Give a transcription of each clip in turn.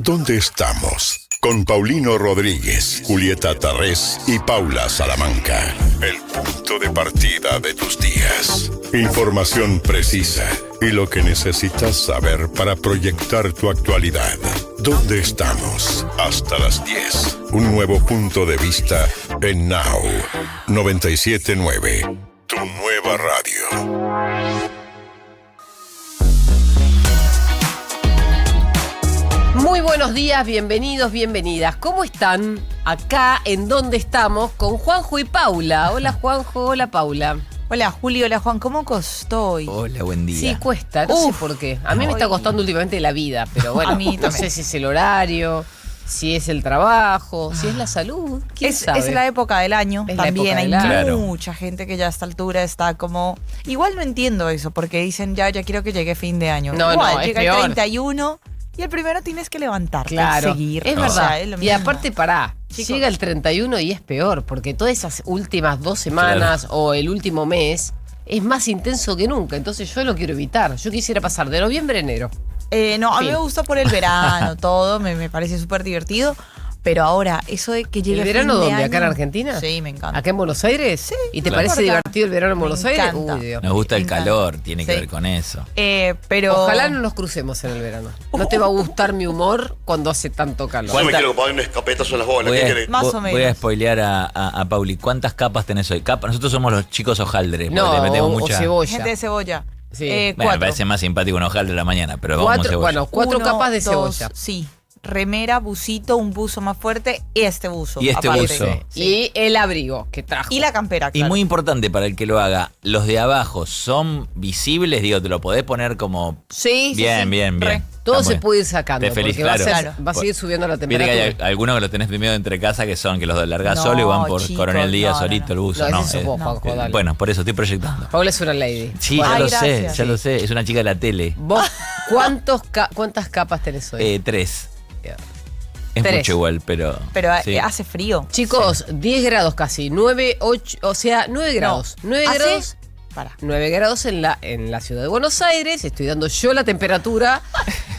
¿Dónde estamos? Con Paulino Rodríguez, Julieta Tarrés y Paula Salamanca. El punto de partida de tus días. Información precisa y lo que necesitas saber para proyectar tu actualidad. ¿Dónde estamos? Hasta las 10. Un nuevo punto de vista en Now 97.9. Tu nueva radio. Muy buenos días, bienvenidos, bienvenidas. ¿Cómo están? Acá en Dónde Estamos con Juanjo y Paula. Hola Juanjo, hola Paula. Hola Juli, hola Juan, ¿cómo costó hoy? Hola, buen día. Sí, cuesta, no sé por qué. A mí me está costando últimamente la vida, pero bueno, A mí no también. sé si es el horario, si es el trabajo, si es la salud, quién sabe. Es la época del año, Es la también época hay del año. mucha gente que ya a esta altura está como... Igual no entiendo eso, porque dicen ya quiero que llegue fin de año. No, Igual, no, es llega peor. el 31 y el primero tienes que levantarte Claro, y seguir. es O verdad. sea, es lo Y mismo. aparte, pará, Chicos. llega el 31 y es peor, porque todas esas últimas 2 semanas o el último mes es más intenso que nunca. Entonces yo lo quiero evitar. Yo quisiera pasar de noviembre a enero. No, a mí Fin. me gusta por el verano, todo, me parece súper divertido. Pero ahora, eso de que llegue ¿El fin verano de dónde? año- ¿Acá en Argentina? Sí, me encanta. ¿Acá en Buenos Aires? Sí, ¿Y te no parece importa. divertido el verano en Me Buenos Aires? encanta. Uy, Dios. Nos gusta el Me encanta. calor, tiene que Sí. ver con eso. Pero... Ojalá no nos crucemos en el verano. No te va a gustar mi humor cuando hace tanto calor. Yo me quiero que paguen un escopetazo en las bolas. Voy ¿Qué a, querés? Más o voy a menos. spoilear a Pauli. ¿Cuántas capas tenés hoy? Nosotros somos los chicos hojaldre. porque No, le metemos o mucha... cebolla. Gente de cebolla. Sí. Bueno, me 4. parece más simpático un hojaldre de la mañana, pero vamos con cebolla. Cuatro Uno, capas de dos, cebolla. Sí. Remera, busito, un buzo más fuerte y este buzo. Y este aparte. buzo. Y el abrigo que trajo. Y la campera, Y claro. muy importante para el que lo haga, los de abajo son visibles, digo, te lo podés poner como... Sí, Bien, sí. bien, Re. bien. Todo Está se muy- puede ir sacando. Te felicito, porque claro. va a seguir subiendo la Viste temperatura. que hay algunos que lo tenés primero entre casa que son que los largás No, solo y van por chicos, Coronel Díaz no, solito no. el buzo. No, ese sos vos, Juanjo, dale. Bueno, por eso estoy proyectando. Paula es una lady. Sí, Bueno, ya Ay, lo sé, gracias. ya lo sé. Es una chica de la tele. vos, ¿cuántas capas tenés hoy? 3. Es 3. mucho igual, pero... Pero sí. hace frío. Chicos, 10 grados casi, 9, 8, o sea, 9 grados. 9 ¿Hace? grados. Para. 9 grados en la ciudad de Buenos Aires, estoy dando yo la temperatura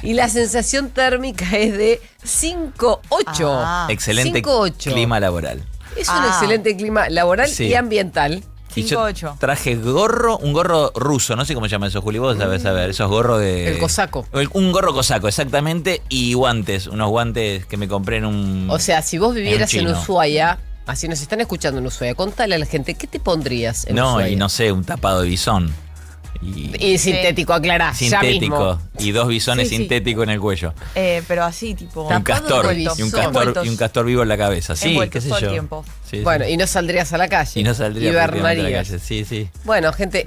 y la sensación térmica es de 5,8. Ah. Excelente 5,8. clima laboral. Es un Ah. excelente clima laboral Sí. y ambiental. Y yo 5,8. traje un gorro ruso, no sé cómo se llama eso, Juli, vos sabés saber, esos gorros de... El cosaco. Un gorro cosaco, exactamente, y guantes, unos guantes que me compré en un... O sea, si vos vivieras en chino. Ushuaia, así nos están escuchando en Ushuaia, contale a la gente, ¿qué te pondrías en No, Ushuaia? y no sé, un tapado de bisón. Y sintético, aclará, ya Sintético. mismo. Y 2 bisones Sí, sí. sintéticos en el cuello. Pero así, tipo... Y un Tapado castor. de Y un bisón. castor, Envueltos. y un castor vivo en la cabeza. Sí, Envueltos qué sé todo el yo. tiempo. Sí, sí. Bueno, y no saldrías a la calle. Y no saldría prácticamente a la Hibernarías. calle. Sí, sí. Bueno, gente,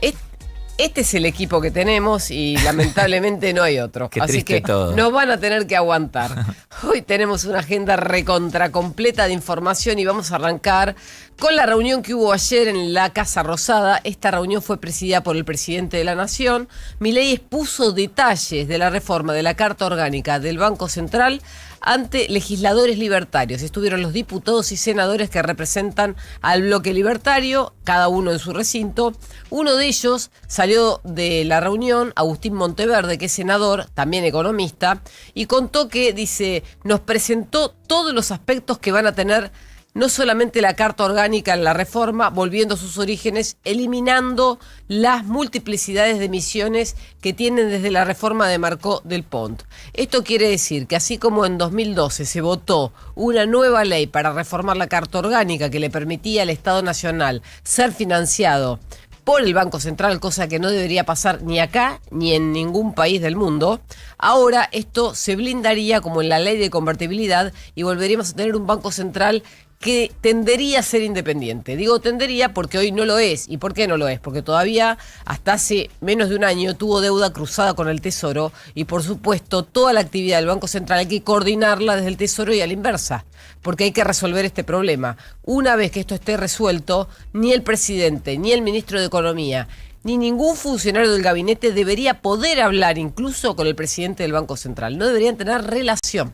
este es el equipo que tenemos y lamentablemente no hay otro. Qué Así triste que todo. nos van a tener que aguantar. Hoy tenemos una agenda recontra completa de información y vamos a arrancar con la reunión que hubo ayer en la Casa Rosada. Esta reunión fue presidida por el presidente de la Nación. Milei expuso detalles de la reforma de la Carta Orgánica del Banco Central ante legisladores libertarios. Estuvieron los diputados y senadores que representan al bloque libertario, cada uno en su recinto. Uno de ellos salió de la reunión, Agustín Monteverde, que es senador, también economista, y contó que, dice, nos presentó todos los aspectos que van a tener no solamente la Carta Orgánica en la reforma, volviendo a sus orígenes, eliminando las multiplicidades de emisiones que tienen desde la reforma de Marcó del Pont. Esto quiere decir que así como en 2012 se votó una nueva ley para reformar la Carta Orgánica que le permitía al Estado Nacional ser financiado por el Banco Central, cosa que no debería pasar ni acá ni en ningún país del mundo. Ahora esto se blindaría como en la ley de convertibilidad y volveríamos a tener un Banco Central que tendería a ser independiente. Digo tendería porque hoy no lo es. ¿Y por qué no lo es? Porque todavía hasta hace menos de un año tuvo deuda cruzada con el Tesoro y por supuesto toda la actividad del Banco Central hay que coordinarla desde el Tesoro y a la inversa, porque hay que resolver este problema. Una vez que esto esté resuelto, ni el presidente, ni el ministro de Economía, ni ningún funcionario del gabinete debería poder hablar incluso con el presidente del Banco Central. No deberían tener relación.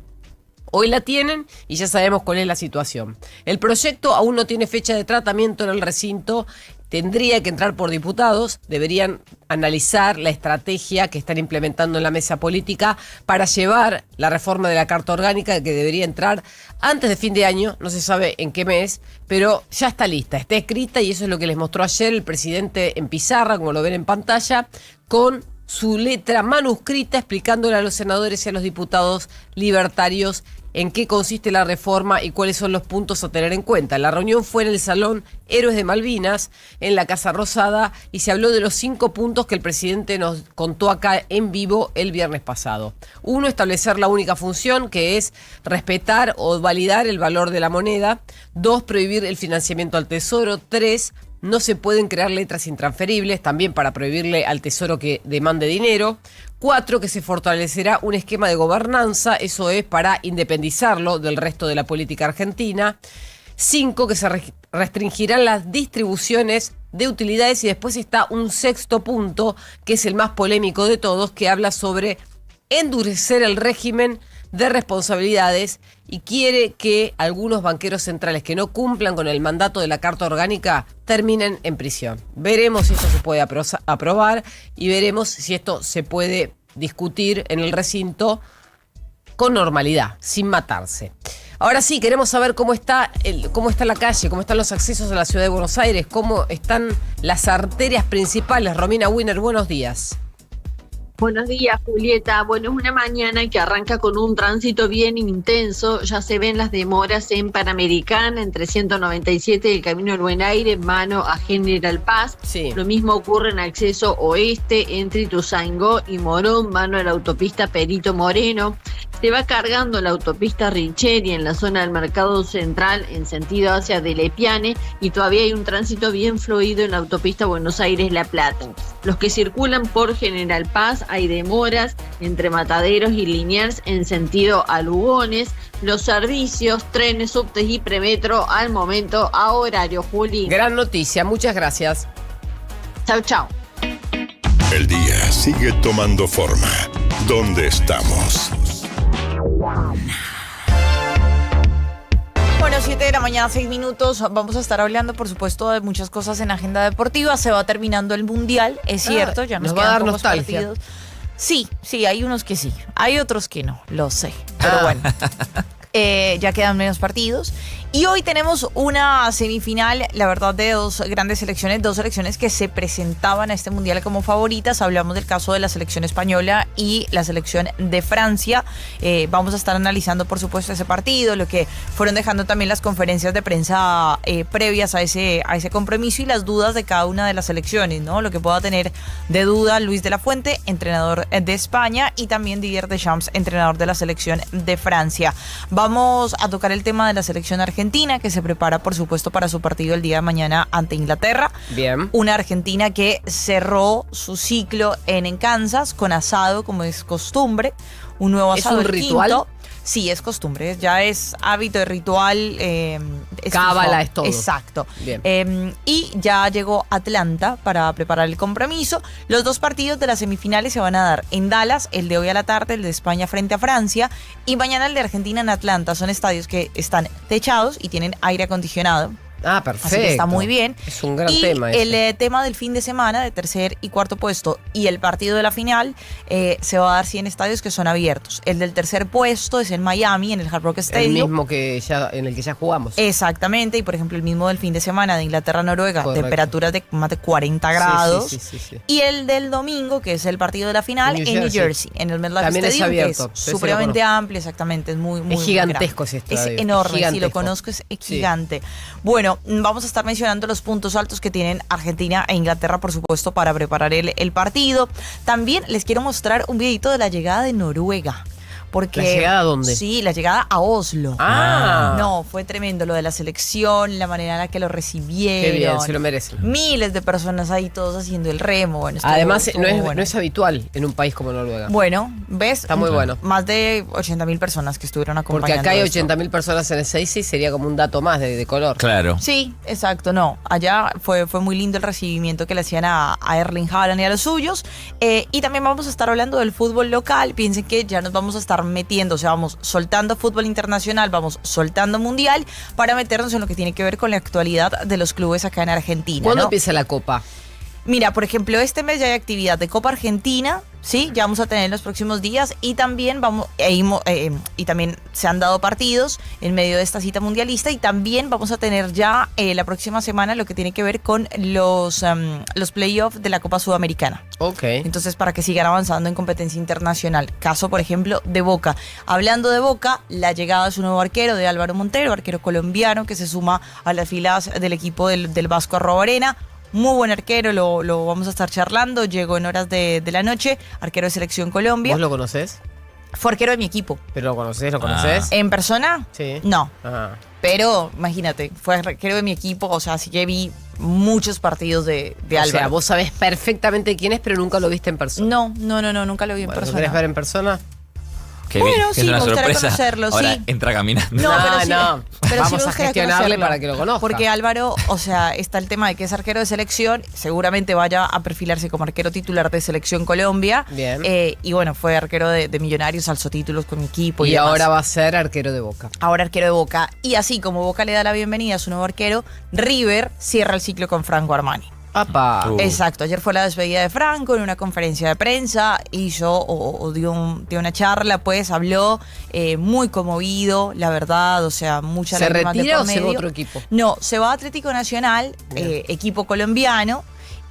Hoy la tienen y ya sabemos cuál es la situación. El proyecto aún no tiene fecha de tratamiento en el recinto. tendría que entrar por diputados, deberían analizar la estrategia que están implementando en la mesa política para llevar la reforma de la Carta Orgánica que debería entrar antes de fin de año, no se sabe en qué mes, pero ya está lista, está escrita y eso es lo que les mostró ayer el presidente en pizarra, como lo ven en pantalla, con su letra manuscrita explicándole a los senadores y a los diputados libertarios en qué consiste la reforma y cuáles son los puntos a tener en cuenta. La reunión fue en el Salón Héroes de Malvinas, en la Casa Rosada, y se habló de los 5 puntos que el presidente nos contó acá en vivo el viernes pasado. 1, establecer la única función, que es respetar o validar el valor de la moneda. 2, prohibir el financiamiento al Tesoro. 3, no se pueden crear letras intransferibles, también para prohibirle al Tesoro que demande dinero. 4, que se fortalecerá un esquema de gobernanza, eso es para independizarlo del resto de la política argentina. 5, que se restringirán las distribuciones de utilidades y después está un 6.º punto, que es el más polémico de todos, que habla sobre endurecer el régimen de responsabilidades y quiere que algunos banqueros centrales que no cumplan con el mandato de la Carta Orgánica terminen en prisión. Veremos si esto se puede aprobar y veremos si esto se puede discutir en el recinto con normalidad, sin matarse. Ahora sí, queremos saber cómo está la calle, cómo están los accesos a la ciudad de Buenos Aires, cómo están las arterias principales. Romina Wiener, buenos días. Buenos días, Julieta. Bueno, es una mañana que arranca con un tránsito bien intenso. Ya se ven las demoras en Panamericana, entre 197 y el Camino del Buen Aire, mano a General Paz. Sí. Lo mismo ocurre en acceso oeste, entre Ituzaingó y Morón, mano a la autopista Perito Moreno. Se va cargando la autopista Richeri en la zona del Mercado Central en sentido hacia Delepiane y todavía hay un tránsito bien fluido en la autopista Buenos Aires-La Plata. Los que circulan por General Paz hay demoras entre Mataderos y Liniers en sentido a Lugones. Los servicios, trenes, subtes y premetro al momento a horario, Juli. Gran noticia, muchas gracias. Chau, chau. El día sigue tomando forma. ¿Dónde estamos? Bueno, 7 de la mañana, 6 minutos. Vamos a estar hablando, por supuesto, de muchas cosas en agenda deportiva. Se va terminando el Mundial, es cierto. Ya nos va a quedan dar pocos nostalgia. partidos. Sí, hay unos que sí. Hay otros que no, lo sé. Pero bueno, ya quedan menos partidos. Y hoy tenemos una semifinal, la verdad, de dos grandes selecciones, dos selecciones que se presentaban a este Mundial como favoritas. Hablamos del caso de la selección española y la selección de Francia. Vamos a estar analizando, por supuesto, ese partido, lo que fueron dejando también las conferencias de prensa previas a ese compromiso y las dudas de cada una de las selecciones, ¿no? Lo que pueda tener de duda Luis de la Fuente, entrenador de España, y también Didier Deschamps, entrenador de la selección de Francia. Vamos a tocar el tema de la selección argentina, que se prepara, por supuesto, para su partido el día de mañana ante Inglaterra. Bien. Una Argentina que cerró su ciclo en Kansas con asado, como es costumbre. Un nuevo asado. ¿Es un ritual? Quinto. Sí, es costumbre, ya es hábito y ritual. Cábala es todo. Exacto. Bien. Y ya llegó Atlanta para preparar el compromiso. Los dos partidos de las semifinales se van a dar en Dallas, el de hoy a la tarde, el de España frente a Francia, y mañana el de Argentina en Atlanta. Son estadios que están techados y tienen aire acondicionado. Ah, perfecto. Así que está muy bien. Es un gran y tema ese. el tema del fin de semana de tercer y cuarto puesto y el partido de la final se va a dar 100 estadios que son abiertos. El del tercer puesto es en Miami, en el Hard Rock Stadium. El mismo en el que ya jugamos. Exactamente, y por ejemplo el mismo del fin de semana de Inglaterra-Noruega, Correcto. temperaturas de más de 40 grados. Sí. Y el del domingo, que es el partido de la final, en New Jersey, en el MetLife También es Stadium, abierto, que es sí, lo supremamente conozco. amplio, exactamente, es muy Es gigantesco grande. ese estadio. Es enorme, sí, lo Gigantesco. conozco, es Sí. gigante. Bueno, vamos a estar mencionando los puntos altos que tienen Argentina e Inglaterra, por supuesto, para preparar el partido. También les quiero mostrar un videito de la llegada de Noruega. Porque, ¿La llegada a dónde? Sí, la llegada a Oslo. Ah. No, fue tremendo lo de la selección, la manera en la que lo recibieron. Qué bien, se lo merecen. Miles de personas ahí, todos haciendo el remo. Bueno, Además, estuvo no es, bueno. no es habitual en un país como Noruega. Bueno, ¿ves? Está muy bueno. Más de 80.000 personas que estuvieron Porque acompañando acá hay esto. 80.000 personas en el 6 y sería como un dato más de color. Claro. Sí, exacto, no. Allá fue muy lindo el recibimiento que le hacían a Erling Haaland y a los suyos. Y también vamos a estar hablando del fútbol local. Piensen que ya nos vamos a estar estar metiendo, o sea, vamos soltando fútbol internacional, vamos soltando mundial, para meternos en lo que tiene que ver con la actualidad de los clubes acá en Argentina. ¿Cuándo ¿no? empieza la Copa? Mira, por ejemplo, este mes ya hay actividad de Copa Argentina, ¿sí? Ya vamos a tener en los próximos días y también y también se han dado partidos en medio de esta cita mundialista y también vamos a tener ya la próxima semana lo que tiene que ver con los playoffs de la Copa Sudamericana. Ok. Entonces, para que sigan avanzando en competencia internacional. Caso, por ejemplo, de Boca. Hablando de Boca, la llegada de su nuevo arquero, de Álvaro Montero, arquero colombiano que se suma a las filas del equipo del Vasco Arrobarena. Muy buen arquero, lo vamos a estar charlando. Llegó en horas de la noche, arquero de Selección Colombia. ¿Vos lo conocés? Fue arquero de mi equipo. ¿Pero lo conocés? ¿Lo conocés? ¿En persona? Sí. No. Ah. Pero, imagínate, fue arquero de mi equipo, o sea, así que vi muchos partidos de O Álvaro. sea, vos sabés perfectamente quién es, pero nunca lo viste en persona. No, nunca lo vi en Bueno, ¿lo persona. querés ver en persona? Qué Bueno, bien, que sí, es una me gustaría sorpresa. conocerlo, Ahora sí. entra caminando. No, pero sí, no. pero sí Vamos me a gustaría gestionarle conocerlo. para que lo conozca. Porque Álvaro, o sea, está el tema de que es arquero de selección, seguramente vaya a perfilarse como arquero titular de Selección Colombia. Bien. Y bueno, fue arquero de Millonarios, alzó títulos con mi equipo. Y demás. ahora va a ser arquero de Boca. Ahora arquero de Boca. Y así como Boca le da la bienvenida a su nuevo arquero, River cierra el ciclo con Franco Armani. ¡Apa! Exacto, ayer fue la despedida de Franco en una conferencia de prensa, hizo o dio una charla, pues habló muy conmovido, la verdad, o sea, mucha ¿Se lágrimas de retira por o se va a medio. otro equipo? No, se va a Atlético Nacional, equipo colombiano.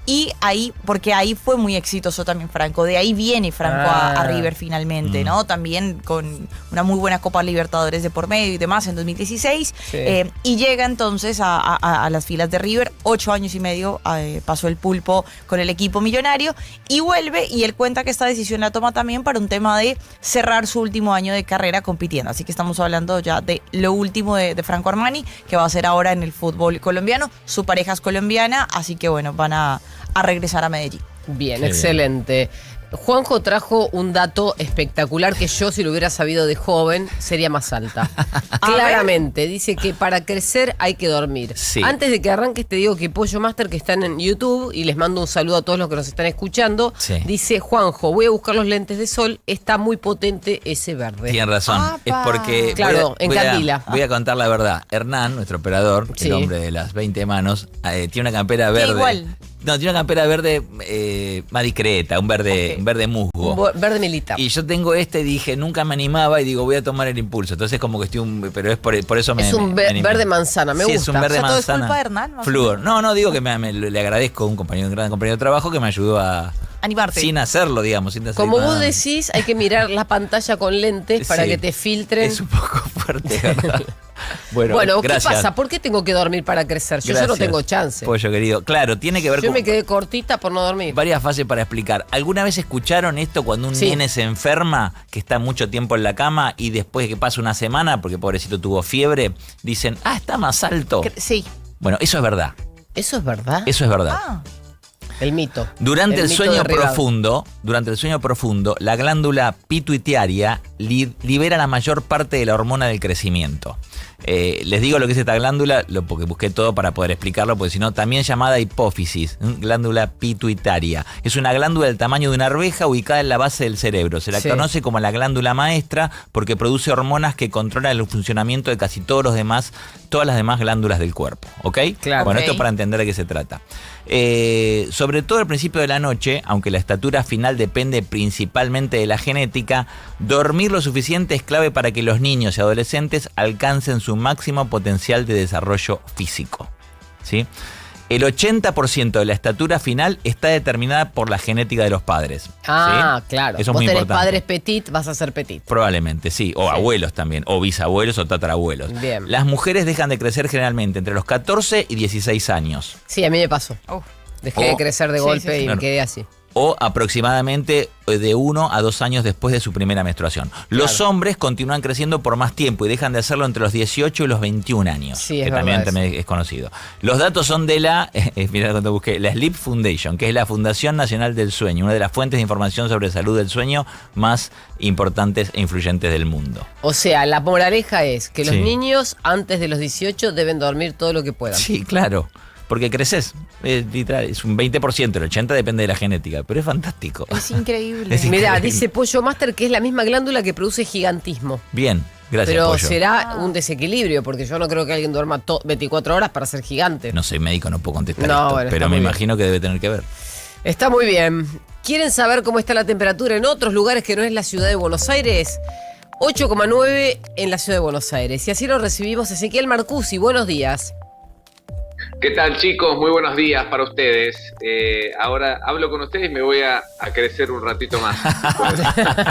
Y ahí, porque ahí fue muy exitoso también Franco, de ahí viene Franco a River finalmente, ¿no? También con una muy buena Copa Libertadores de por medio y demás en 2016. Sí. Y llega entonces a las filas de River, 8 años y medio pasó el pulpo con el equipo millonario y vuelve, y él cuenta que esta decisión la toma también para un tema de cerrar su último año de carrera compitiendo. Así que estamos hablando ya de lo último de Franco Armani, que va a hacer ahora en el fútbol colombiano. Su pareja es colombiana, así que bueno, van a regresar a Medellín. Bien, Qué excelente. Juanjo trajo un dato espectacular que yo, si lo hubiera sabido de joven, sería más alta. Claramente, dice que para crecer hay que dormir. Sí. Antes de que arranques te digo que Pollo Master, que están en YouTube, y les mando un saludo a todos los que nos están escuchando, Sí. dice: Juanjo, voy a buscar los lentes de sol, está muy potente ese verde. Tienen razón. Es porque. Claro, encandila. Voy a contar la verdad. Hernán, nuestro operador, Sí. el hombre de las 20 manos, tiene una campera verde. igual. No, tiene una campera verde más discreta, un verde, Ok. un verde musgo. Verde militar. Y yo tengo y dije, nunca me animaba y digo, voy a tomar el impulso. Entonces como que estoy pero es por eso me Es un me animé. verde manzana, me Sí, gusta. es un verde O sea, todo es manzana. culpa de Hernán, más o Flúor. No, digo que le agradezco a un gran compañero de trabajo que me ayudó a Animarte. sin hacerlo, digamos, sin hacer Como nada. vos decís, hay que mirar la pantalla con lentes para Sí. que te filtren. Es un poco fuerte, ¿verdad? Bueno, Bueno, ¿qué gracias. pasa? ¿Por qué tengo que dormir para crecer? Yo ya no Gracias, tengo chance. Pollo querido. Claro, tiene que ver Yo con me quedé cortita por no dormir. varias fases para explicar. ¿Alguna vez escucharon esto cuando un Sí. nene se enferma, que está mucho tiempo en la cama y después que pasa una semana, porque pobrecito tuvo fiebre, dicen, está más alto? Sí. Bueno, eso es verdad. ¿Eso es verdad? Eso es verdad. Ah, El mito. Durante el mito sueño derribado. profundo, la glándula pituitaria libera la mayor parte de la hormona del crecimiento. Les digo lo que es esta glándula, porque busqué todo para poder explicarlo, porque si no, también llamada hipófisis, glándula pituitaria. Es una glándula del tamaño de una arveja ubicada en la base del cerebro. Se la Sí. conoce como la glándula maestra porque produce hormonas que controlan el funcionamiento de casi todas las demás glándulas del cuerpo. ¿Ok? Claro. Bueno, Ok. esto para entender de qué se trata. Sobre todo al principio de la noche, aunque la estatura final depende principalmente de la genética, dormir lo suficiente es clave para que los niños y adolescentes alcancen su máximo potencial de desarrollo físico. ¿Sí? El 80% de la estatura final está determinada por la genética de los padres. Ah, ¿sí? claro. Eso es Vos muy tenés importante. padres petit, vas a ser petit. Probablemente, sí. O abuelos también. O bisabuelos o tatarabuelos. Bien. Las mujeres dejan de crecer generalmente entre los 14 y 16 años. Sí, a mí me pasó. uf. Dejé de Oh. crecer de Sí, golpe sí, sí. y me Claro. quedé así. O aproximadamente de 1 a 2 años después de su primera menstruación. Los Claro. hombres continúan creciendo por más tiempo y dejan de hacerlo entre los 18 y los 21 años. Sí, es que verdad también es conocido. Los datos son de mirá cuando busqué, la Sleep Foundation, que es la Fundación Nacional del Sueño, una de las fuentes de información sobre salud del sueño más importantes e influyentes del mundo. O sea, la moraleja es que los Sí. niños antes de los 18 deben dormir todo lo que puedan. Sí, claro. porque creces. Literal, es un 20%, el 80% depende de la genética, pero es fantástico. Es increíble. Es Mirá, increíble. dice Pollo Master que es la misma glándula que produce gigantismo. Bien, gracias, Pero Pollo. será un desequilibrio, porque yo no creo que alguien duerma 24 horas para ser gigante. No soy médico, no puedo contestar No, esto, bueno, pero está me muy bien. imagino que debe tener que ver. Está muy bien. ¿Quieren saber cómo está la temperatura en otros lugares que no es la ciudad de Buenos Aires? 8,9 en la ciudad de Buenos Aires. Y así lo recibimos Ezequiel Marcusi. Buenos días. ¿Qué tal, chicos? Muy buenos días para ustedes. Ahora hablo con ustedes y me voy a crecer un ratito más.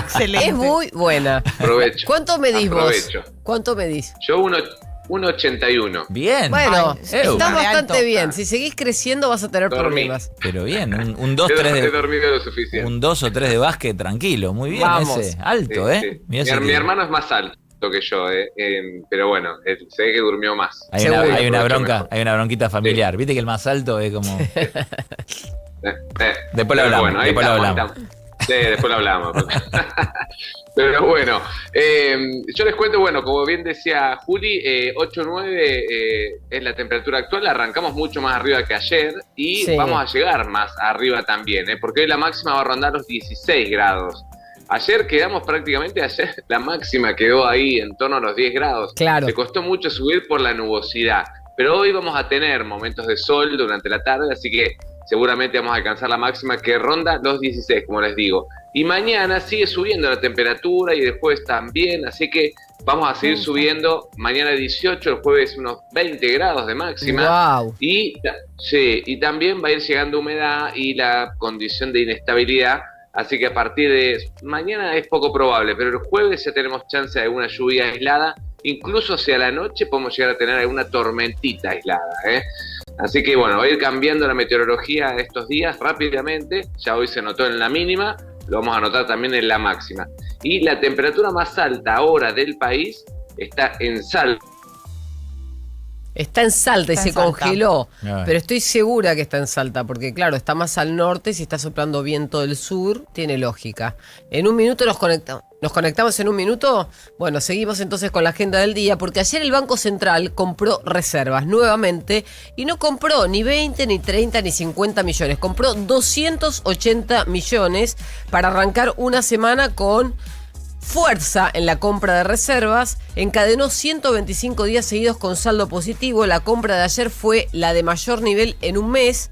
Excelente. Es muy buena. Aprovecho. ¿Cuánto medís Aprovecho. vos? ¿Cuánto medís? Yo 1,81. Bien. Bueno, Ay, estás de bastante alto. bien. Si seguís creciendo vas a tener Dormí. problemas. Pero bien, un 2, He 3 de... dormido lo suficiente. Un 2 o 3 de básquet, tranquilo, muy bien. Vamos. Ese, alto, Sí, ¿eh? sí. Mirá ese Mi que- hermano es más alto que yo, pero bueno, se ve que durmió más. Hay una, Seguro. hay una Aprovecho bronca, mejor. hay una bronquita familiar. Viste que el más alto es como. Después lo Pero hablamos, bueno, ahí después lo estamos, hablamos. ahí estamos. Sí, después lo hablamos. Pero bueno, yo les cuento, bueno, como bien decía Juli, 8,9 es la temperatura actual, arrancamos mucho más arriba que ayer y Sí. vamos a llegar más arriba también, porque hoy la máxima va a rondar los 16 grados. Ayer quedamos prácticamente, ayer la máxima quedó ahí en torno a los 10 grados. Claro. Le costó mucho subir por la nubosidad, pero hoy vamos a tener momentos de sol durante la tarde, así que seguramente vamos a alcanzar la máxima que ronda los 16, como les digo. Y mañana sigue subiendo la temperatura y después también, así que vamos a seguir subiendo. Mañana 18, el jueves unos 20 grados de máxima. Wow. Y también va a ir llegando humedad y la condición de inestabilidad. Así que a partir de mañana es poco probable, pero el jueves ya tenemos chance de alguna lluvia aislada. Incluso hacia la noche podemos llegar a tener alguna tormentita aislada, ¿eh? Así que bueno, va a ir cambiando la meteorología estos días rápidamente. Ya hoy se notó en la mínima, lo vamos a notar también en la máxima. Y la temperatura más alta ahora del país está en Salta. Está en Salta y Está se en Salta. congeló. Ay. Pero estoy segura que está en Salta, porque claro, está más al norte, si está soplando viento del sur, tiene lógica. En un minuto nos conectamos. ¿Nos conectamos en un minuto? Bueno, seguimos entonces con la agenda del día, porque ayer el Banco Central compró reservas nuevamente y no compró ni 20, ni 30, ni 50 millones. Compró 280 millones para arrancar una semana con fuerza en la compra de reservas, encadenó 125 días seguidos con saldo positivo. La compra de ayer fue la de mayor nivel en un mes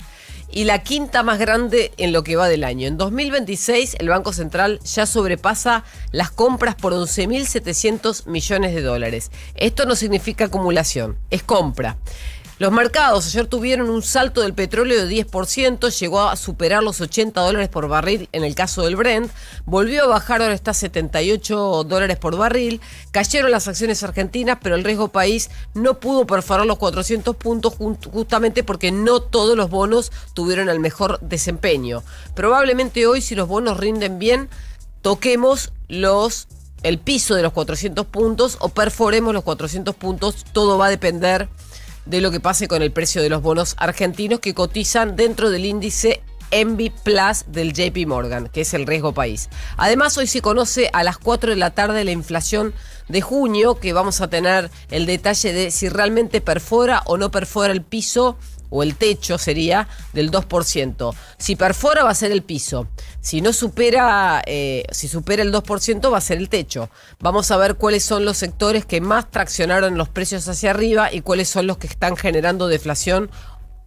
y la quinta más grande en lo que va del año. En 2026 el Banco Central ya sobrepasa las compras por 11.700 millones de dólares. Esto no significa acumulación, es compra. Los mercados ayer tuvieron un salto del petróleo de 10%, llegó a superar los $80 por barril en el caso del Brent, volvió a bajar, ahora está a $78 por barril, cayeron las acciones argentinas, pero el riesgo país no pudo perforar los 400 puntos justamente porque no todos los bonos tuvieron el mejor desempeño. Probablemente hoy, si los bonos rinden bien, toquemos el piso de los 400 puntos o perforemos los 400 puntos, todo va a depender de lo que pase con el precio de los bonos argentinos que cotizan dentro del índice Envy Plus del JP Morgan, que es el riesgo país. Además, hoy se conoce a las 4 de la tarde la inflación de junio, que vamos a tener el detalle de si realmente perfora o no perfora el piso, o el techo sería del 2%. Si perfora va a ser el piso. Si no supera, si supera el 2% va a ser el techo. Vamos a ver cuáles son los sectores que más traccionaron los precios hacia arriba y cuáles son los que están generando deflación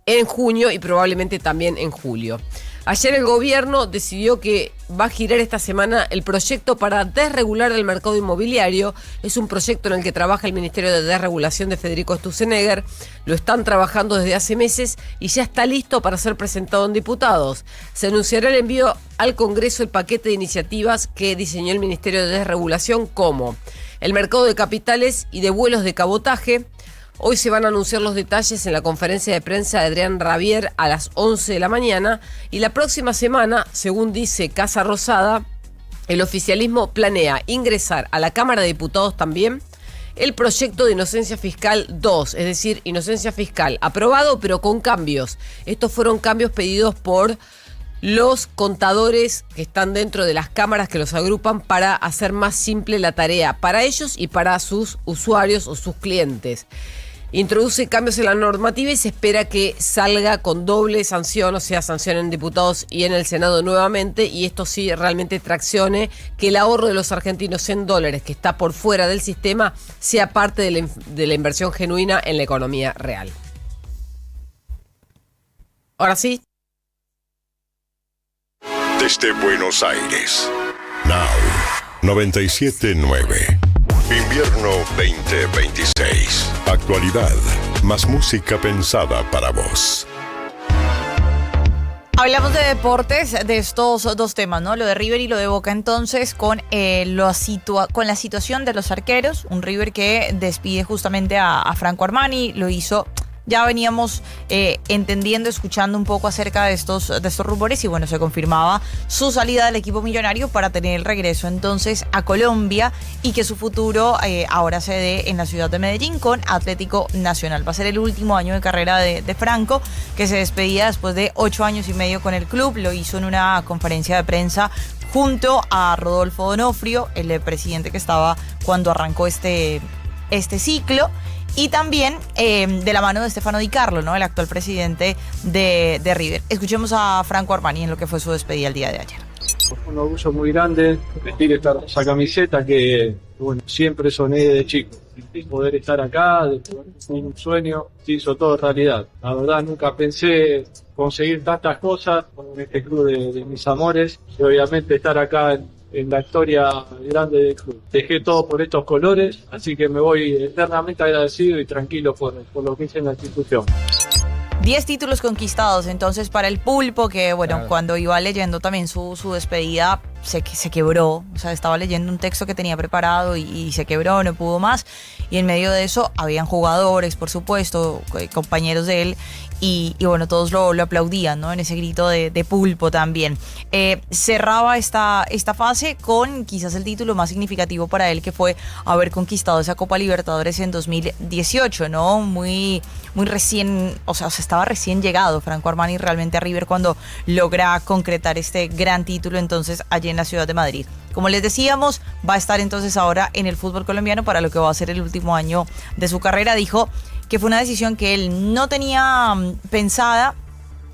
en junio y probablemente también en julio. Ayer el gobierno decidió que va a girar esta semana el proyecto para desregular el mercado inmobiliario. Es un proyecto en el que trabaja el Ministerio de Desregulación de Federico Sturzenegger. Lo están trabajando desde hace meses y ya está listo para ser presentado en diputados. Se anunciará el envío al Congreso el paquete de iniciativas que diseñó el Ministerio de Desregulación, como el mercado de capitales y de vuelos de cabotaje. Hoy se van a anunciar los detalles en la conferencia de prensa de Adrián Rabier a las 11 de la mañana y la próxima semana, según dice Casa Rosada, el oficialismo planea ingresar a la Cámara de Diputados también el proyecto de inocencia fiscal 2, es decir, inocencia fiscal aprobado pero con cambios. Estos fueron cambios pedidos por los contadores que están dentro de las cámaras que los agrupan para hacer más simple la tarea para ellos y para sus usuarios o sus clientes. introduce cambios en la normativa y se espera que salga con doble sanción, o sea, sanción en diputados y en el Senado nuevamente, y esto sí realmente traccione que el ahorro de los argentinos en dólares, que está por fuera del sistema, sea parte de la inversión genuina en la economía real. Ahora sí. Desde Buenos Aires. Now 97.9. Invierno 2026. Actualidad. Más música pensada para vos. Hablamos de deportes, de estos dos temas, ¿no? Lo de River y lo de Boca, entonces, con la situación de los arqueros. Un River que despide justamente a Franco Armani, lo hizo. Ya veníamos entendiendo, escuchando un poco acerca de estos rumores y bueno, se confirmaba su salida del equipo millonario para tener el regreso entonces a Colombia y que su futuro ahora se dé en la ciudad de Medellín con Atlético Nacional. Va a ser el último año de carrera de Franco, que se despedía después de 8 años y medio con el club. Lo hizo en una conferencia de prensa junto a Rodolfo D'Onofrio, el presidente que estaba cuando arrancó este ciclo. Y también de la mano de Stefano Di Carlo, ¿no? El actual presidente de River. Escuchemos a Franco Armani en lo que fue su despedida el día de ayer. Un orgullo muy grande vestir esa camiseta que bueno, siempre soñé de chico. Poder estar acá, un sueño, se hizo todo realidad. La verdad nunca pensé conseguir tantas cosas con este club de mis amores y obviamente estar acá en la historia grande del club. Dejé todo por estos colores, así que me voy eternamente agradecido y tranquilo por lo que hice en la institución. 10 títulos conquistados entonces para el Pulpo, que bueno, claro, cuando iba leyendo también su despedida se quebró, o sea, estaba leyendo un texto que tenía preparado y se quebró, no pudo más, y en medio de eso habían jugadores, por supuesto, compañeros de él, y bueno, todos lo aplaudían, ¿no? En ese grito de Pulpo también. Cerraba esta fase con quizás el título más significativo para él, que fue haber conquistado esa Copa Libertadores en 2018, ¿no? Muy recién, o sea, estaba recién llegado Franco Armani realmente a River cuando logra concretar este gran título entonces allí en la ciudad de Madrid. Como les decíamos, va a estar entonces ahora en el fútbol colombiano para lo que va a ser el último año de su carrera. Dijo que fue una decisión que él no tenía pensada,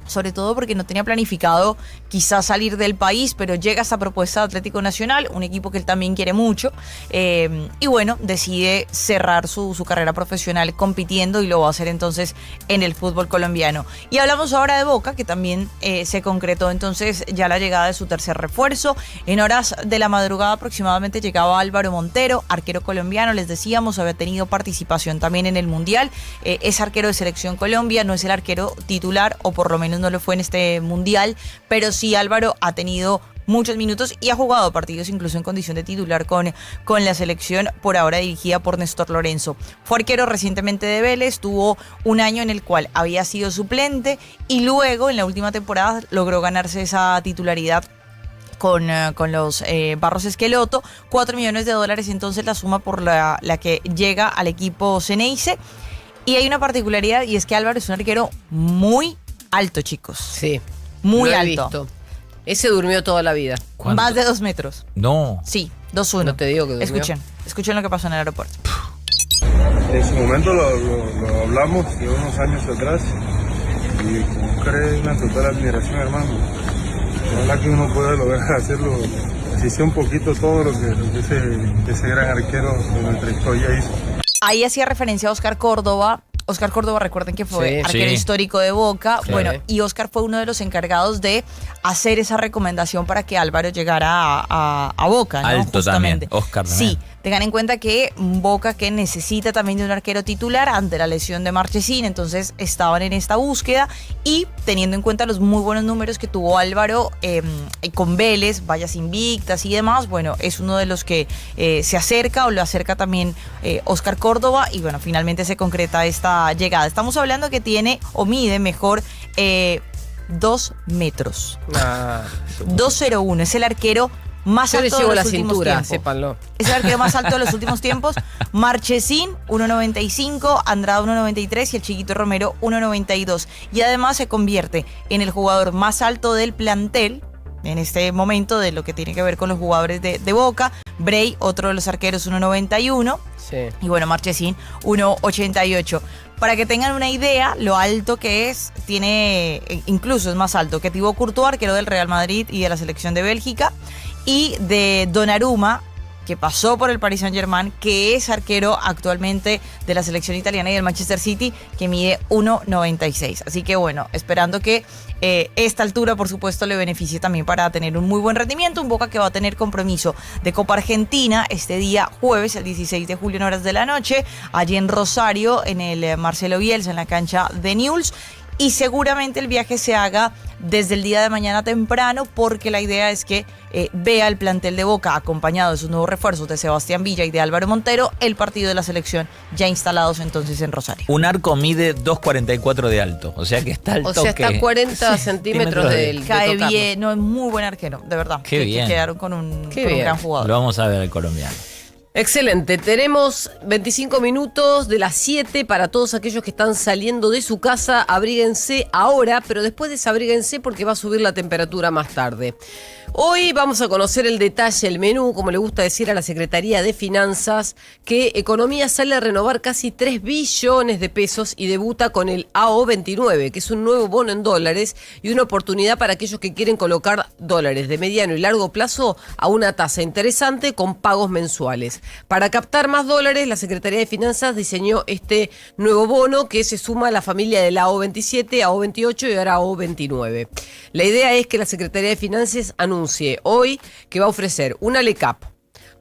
sobre todo porque no tenía planificado quizás salir del país, pero llega esta propuesta de Atlético Nacional, un equipo que él también quiere mucho, y bueno, decide cerrar su carrera profesional compitiendo y lo va a hacer entonces en el fútbol colombiano. Y hablamos ahora de Boca, que también se concretó entonces ya la llegada de su tercer refuerzo. En horas de la madrugada aproximadamente llegaba Álvaro Montero, arquero colombiano, les decíamos, había tenido participación también en el Mundial, es arquero de Selección Colombia, no es el arquero titular, o por lo menos no lo fue en este Mundial, pero sí Álvaro ha tenido muchos minutos y ha jugado partidos incluso en condición de titular con la selección, por ahora dirigida por Néstor Lorenzo. Fue arquero recientemente de Vélez, tuvo un año en el cual había sido suplente y luego en la última temporada logró ganarse esa titularidad con los Barros Esqueloto. $4 millones entonces la suma por la que llega al equipo Ceneice. Y hay una particularidad, y es que Álvaro es un arquero muy alto, chicos. Sí. Muy lo he alto. visto. Ese durmió toda la vida. ¿Cuánto? Más de 2 metros. No. Sí, 2-1. No te digo que durmió. Escuchen lo que pasó en el aeropuerto. En su momento lo hablamos de unos años atrás y como cree una total admiración, hermano. Ojalá que uno pueda lograr hacerlo, así sea un poquito todo lo que ese gran arquero de nuestra historia hizo. Ahí hacía referencia a Oscar Córdoba. Oscar Córdoba, recuerden que fue arquero histórico de Boca. Claro. Bueno, y Oscar fue uno de los encargados de hacer esa recomendación para que Álvaro llegara a Boca, ¿no? Alto justamente. También, Oscar también. Sí, tengan en cuenta que Boca, que necesita también de un arquero titular ante la lesión de Marchesín, entonces estaban en esta búsqueda y teniendo en cuenta los muy buenos números que tuvo Álvaro con Vélez, vallas invictas y demás, bueno, es uno de los que se acerca o lo acerca también Oscar Córdoba y bueno, finalmente se concreta esta llegada. Estamos hablando que tiene o mide mejor 2 metros. 2.01, es el arquero más alto de los últimos tiempos. Sépanlo. Es el arquero más alto de los últimos tiempos. Marchesín, 1.95, Andrada, 1.93 y el Chiquito Romero, 1.92. Y además se convierte en el jugador más alto del plantel en este momento de lo que tiene que ver con los jugadores de Boca. Bray, otro de los arqueros, 1.91. Sí. Y bueno, Marchesín, 1.88. Para que tengan una idea, lo alto que es, incluso es más alto que Thibaut Courtois, arquero del Real Madrid y de la selección de Bélgica, y de Donnarumma, que pasó por el Paris Saint-Germain, que es arquero actualmente de la selección italiana y del Manchester City, que mide 1,96. Así que bueno, esperando que esta altura, por supuesto, le beneficie también para tener un muy buen rendimiento. Un Boca que va a tener compromiso de Copa Argentina este día jueves, el 16 de julio en horas de la noche, allí en Rosario, en el Marcelo Bielsa, en la cancha de Newell's. Y seguramente el viaje se haga desde el día de mañana temprano, porque la idea es que vea el plantel de Boca acompañado de sus nuevos refuerzos de Sebastián Villa y de Álvaro Montero, el partido de la selección ya instalados entonces en Rosario. Un arco mide 2,44 de alto, o sea que está al toque. O sea, está a 40 centímetros del Cae bien, no, es muy buen arquero, de verdad. Qué bien. Quedaron con un gran jugador. Lo vamos a ver al colombiano. Excelente, tenemos 25 minutos de las 7 para todos aquellos que están saliendo de su casa. Abríguense ahora, pero después desabríguense porque va a subir la temperatura más tarde. Hoy vamos a conocer el detalle, el menú, como le gusta decir a la Secretaría de Finanzas, que Economía sale a renovar casi 3 billones de pesos y debuta con el AO29, que es un nuevo bono en dólares y una oportunidad para aquellos que quieren colocar dólares de mediano y largo plazo a una tasa interesante con pagos mensuales. Para captar más dólares, la Secretaría de Finanzas diseñó este nuevo bono que se suma a la familia del AO27, AO28 y ahora AO29. La idea es que la Secretaría de Finanzas anuncie hoy que va a ofrecer una LECAP,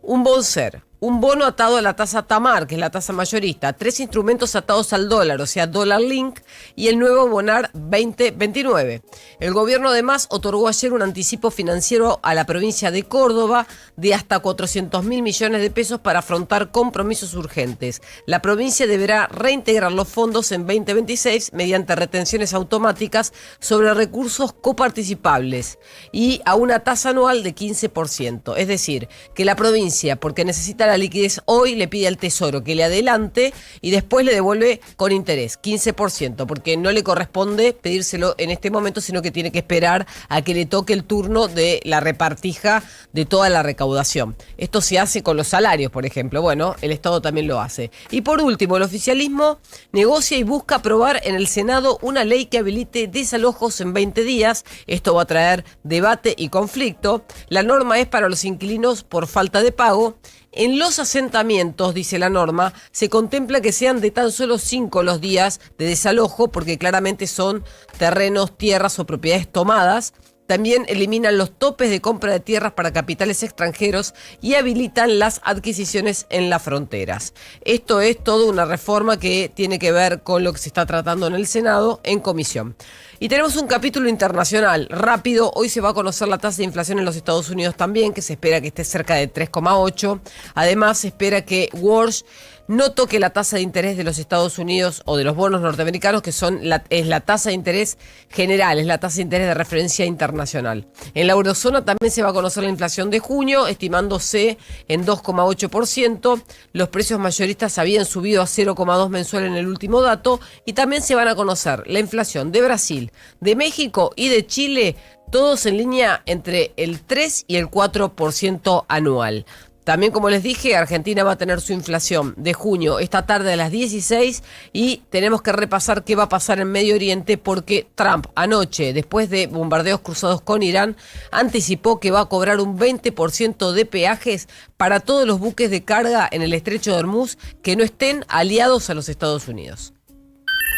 un Bonser, un bono atado a la tasa TAMAR, que es la tasa mayorista, 3 instrumentos atados al dólar, o sea, Dollar Link, y el nuevo Bonar 2029. El gobierno además otorgó ayer un anticipo financiero a la provincia de Córdoba de hasta 400.000 millones de pesos para afrontar compromisos urgentes. La provincia deberá reintegrar los fondos en 2026 mediante retenciones automáticas sobre recursos coparticipables y a una tasa anual de 15%. Es decir, que la provincia, porque necesita la liquidez hoy, le pide al Tesoro que le adelante y después le devuelve con interés, 15%, porque no le corresponde pedírselo en este momento, sino que tiene que esperar a que le toque el turno de la repartija de toda la recaudación. Esto se hace con los salarios, por ejemplo. Bueno, el Estado también lo hace. Y por último, el oficialismo negocia y busca aprobar en el Senado una ley que habilite desalojos en 20 días. Esto va a traer debate y conflicto. La norma es para los inquilinos por falta de pago. En los asentamientos, dice la norma, se contempla que sean de tan solo 5 los días de desalojo, porque claramente son terrenos, tierras o propiedades tomadas. También eliminan los topes de compra de tierras para capitales extranjeros y habilitan las adquisiciones en las fronteras. Esto es toda una reforma que tiene que ver con lo que se está tratando en el Senado en comisión. Y tenemos un capítulo internacional rápido. Hoy se va a conocer la tasa de inflación en los Estados Unidos también, que se espera que esté cerca de 3,8. Además, se espera que Walsh no toque la tasa de interés de los Estados Unidos o de los bonos norteamericanos, que es la tasa de interés general, es la tasa de interés de referencia internacional. En la eurozona también se va a conocer la inflación de junio, estimándose en 2,8%. Los precios mayoristas habían subido a 0,2 mensual en el último dato. Y también se van a conocer la inflación de Brasil, de México y de Chile, todos en línea entre el 3 y el 4% anual. También, como les dije, Argentina va a tener su inflación de junio esta tarde a las 16 y tenemos que repasar qué va a pasar en Medio Oriente porque Trump anoche, después de bombardeos cruzados con Irán, anticipó que va a cobrar un 20% de peajes para todos los buques de carga en el estrecho de Hormuz que no estén aliados a los Estados Unidos.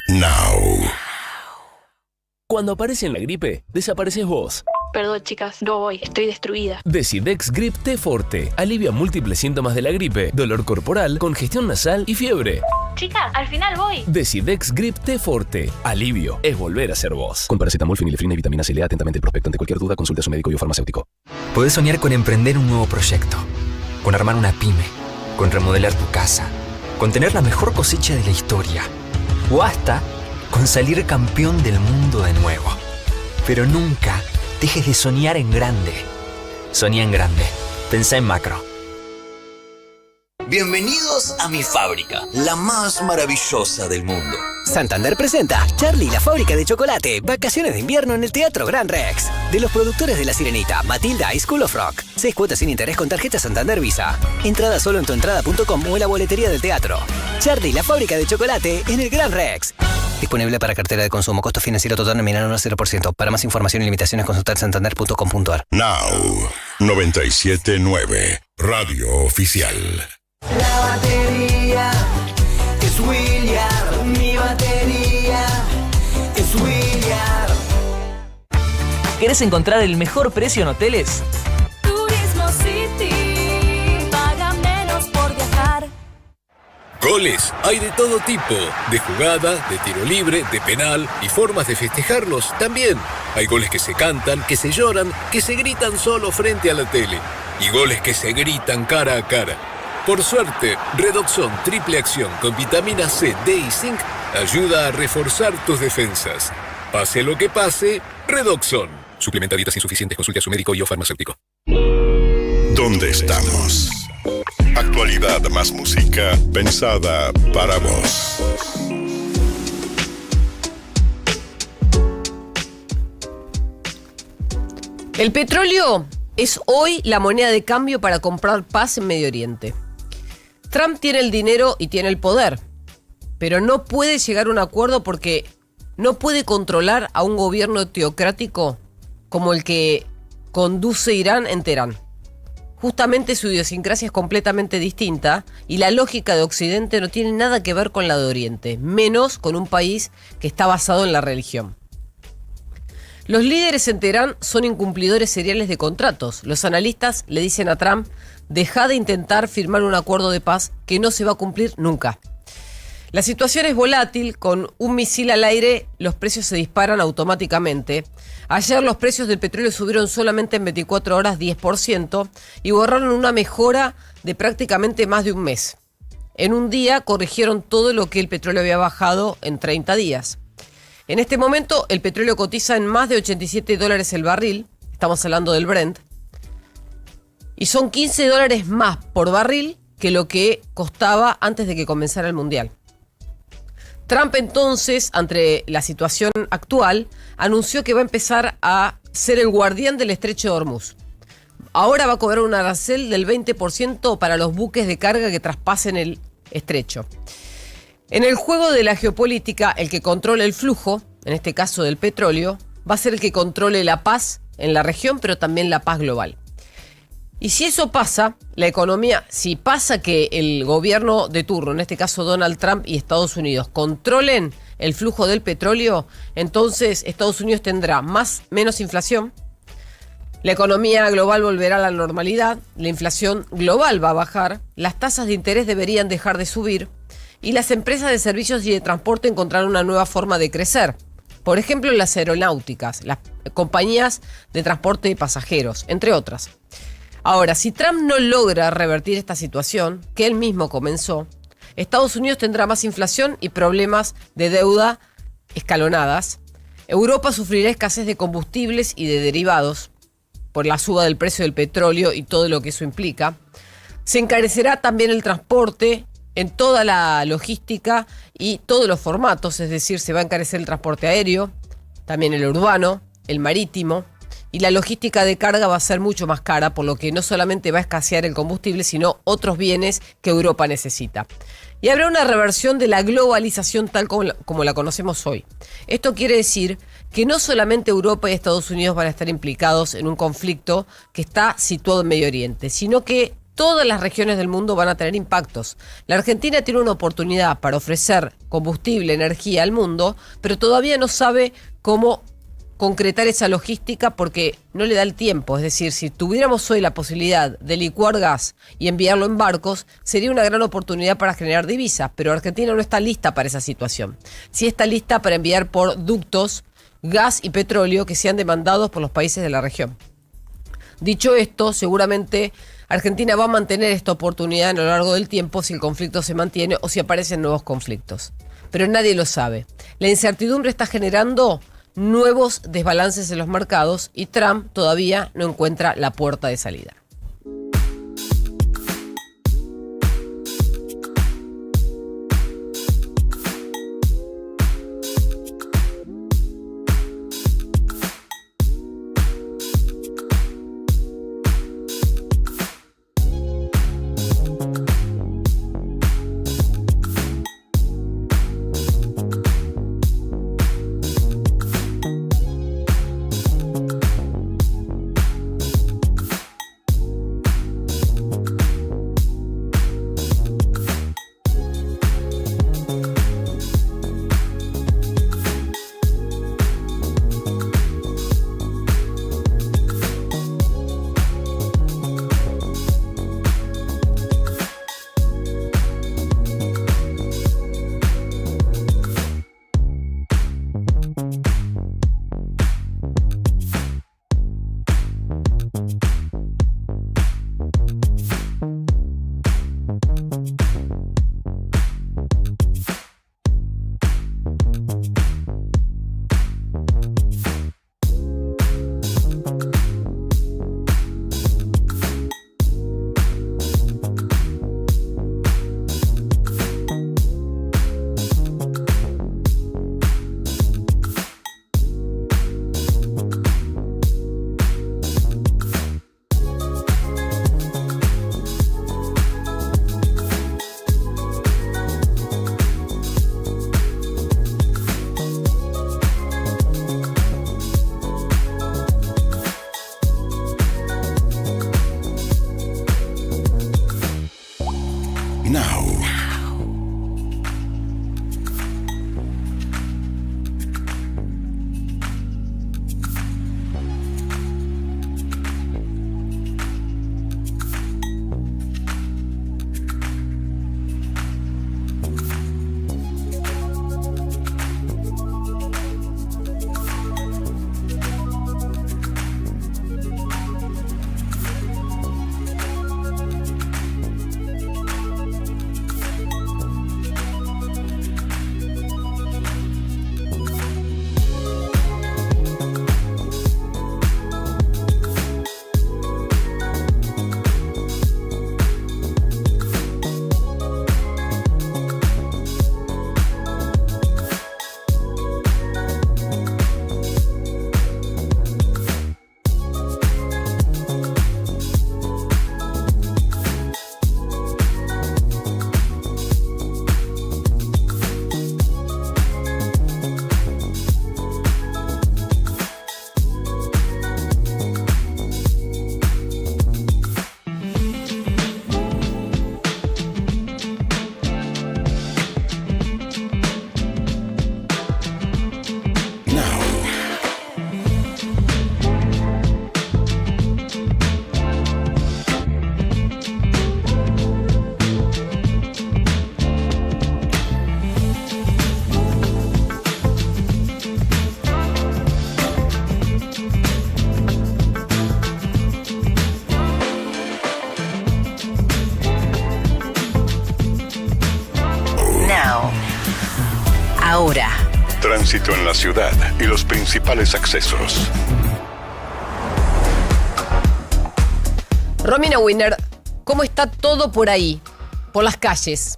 Now. Cuando aparece en la gripe, desapareces vos. Perdón, chicas, no voy, estoy destruida. Decidex Grip T Forte alivia múltiples síntomas de la gripe, dolor corporal, congestión nasal y fiebre. Chicas, al final voy. Decidex Grip T Forte. Alivio es volver a ser vos. Con paracetamol, fenilefrina y vitamina C. Lea atentamente el prospecto. Ante cualquier duda, consulte a su médico y o farmacéutico. Podés soñar con emprender un nuevo proyecto, con armar una pyme, con remodelar tu casa, con tener la mejor cosecha de la historia o hasta con salir campeón del mundo de nuevo. Pero nunca dejes de soñar en grande. Soñá en grande. Pensá en macro. Bienvenidos a mi fábrica, la más maravillosa del mundo. Santander presenta Charlie, la fábrica de chocolate. Vacaciones de invierno en el Teatro Gran Rex. De los productores de La Sirenita, Matilda y School of Rock. 6 cuotas sin interés con tarjeta Santander Visa. Entrada solo en tuentrada.com o en la boletería del teatro. Charlie, la fábrica de chocolate en el Gran Rex. Disponible para cartera de consumo. Costo financiero total nominal 0%. Para más información y limitaciones consultar santander.com.ar. Now 97.9 Radio Oficial. La batería es William, mi batería es William. ¿Querés encontrar el mejor precio en hoteles? Turismo City, paga menos por viajar. Goles hay de todo tipo, de jugada, de tiro libre, de penal y formas de festejarlos también. Hay goles que se cantan, que se lloran, que se gritan solo frente a la tele y goles que se gritan cara a cara. Por suerte, Redoxon Triple Acción con vitamina C, D y Zinc ayuda a reforzar tus defensas. Pase lo que pase, Redoxon. Suplementa dietas insuficientes, consulte a su médico y o farmacéutico. ¿Dónde estamos? Actualidad más música pensada para vos. El petróleo es hoy la moneda de cambio para comprar paz en Medio Oriente. Trump tiene el dinero y tiene el poder, pero no puede llegar a un acuerdo porque no puede controlar a un gobierno teocrático como el que conduce Irán en Teherán. Justamente su idiosincrasia es completamente distinta y la lógica de Occidente no tiene nada que ver con la de Oriente, menos con un país que está basado en la religión. Los líderes en Teherán son incumplidores seriales de contratos. Los analistas le dicen a Trump: deja de intentar firmar un acuerdo de paz que no se va a cumplir nunca. La situación es volátil, con un misil al aire los precios se disparan automáticamente. Ayer los precios del petróleo subieron solamente en 24 horas 10% y borraron una mejora de prácticamente más de un mes. En un día corrigieron todo lo que el petróleo había bajado en 30 días. En este momento el petróleo cotiza en más de $87 el barril, estamos hablando del Brent, y son $15 más por barril que lo que costaba antes de que comenzara el Mundial. Trump entonces, ante la situación actual, anunció que va a empezar a ser el guardián del estrecho de Hormuz. Ahora va a cobrar un arancel del 20% para los buques de carga que traspasen el estrecho. En el juego de la geopolítica, el que controle el flujo, en este caso del petróleo, va a ser el que controle la paz en la región, pero también la paz global. Y si eso pasa, la economía, si pasa que el gobierno de turno, en este caso Donald Trump y Estados Unidos, controlen el flujo del petróleo, entonces Estados Unidos tendrá menos inflación, la economía global volverá a la normalidad, la inflación global va a bajar, las tasas de interés deberían dejar de subir y las empresas de servicios y de transporte encontrarán una nueva forma de crecer. Por ejemplo, las aeronáuticas, las compañías de transporte de pasajeros, entre otras. Ahora, si Trump no logra revertir esta situación, que él mismo comenzó, Estados Unidos tendrá más inflación y problemas de deuda escalonadas. Europa sufrirá escasez de combustibles y de derivados por la suba del precio del petróleo y todo lo que eso implica. Se encarecerá también el transporte en toda la logística y todos los formatos, es decir, se va a encarecer el transporte aéreo, también el urbano, el marítimo, y la logística de carga va a ser mucho más cara, por lo que no solamente va a escasear el combustible, sino otros bienes que Europa necesita. Y habrá una reversión de la globalización tal como la conocemos hoy. Esto quiere decir que no solamente Europa y Estados Unidos van a estar implicados en un conflicto que está situado en Medio Oriente, sino que todas las regiones del mundo van a tener impactos. La Argentina tiene una oportunidad para ofrecer combustible, energía al mundo, pero todavía no sabe cómo concretar esa logística porque no le da el tiempo. Es decir, si tuviéramos hoy la posibilidad de licuar gas y enviarlo en barcos, sería una gran oportunidad para generar divisas, pero Argentina no está lista para esa situación. Sí está lista para enviar por ductos gas y petróleo que sean demandados por los países de la región. Dicho esto, seguramente Argentina va a mantener esta oportunidad a lo largo del tiempo si el conflicto se mantiene o si aparecen nuevos conflictos. Pero nadie lo sabe. La incertidumbre está generando nuevos desbalances en los mercados y Trump todavía no encuentra la puerta de salida. Now. Ahora. Tránsito en la ciudad y los principales accesos. Romina Winner, ¿cómo está todo por ahí? Por las calles.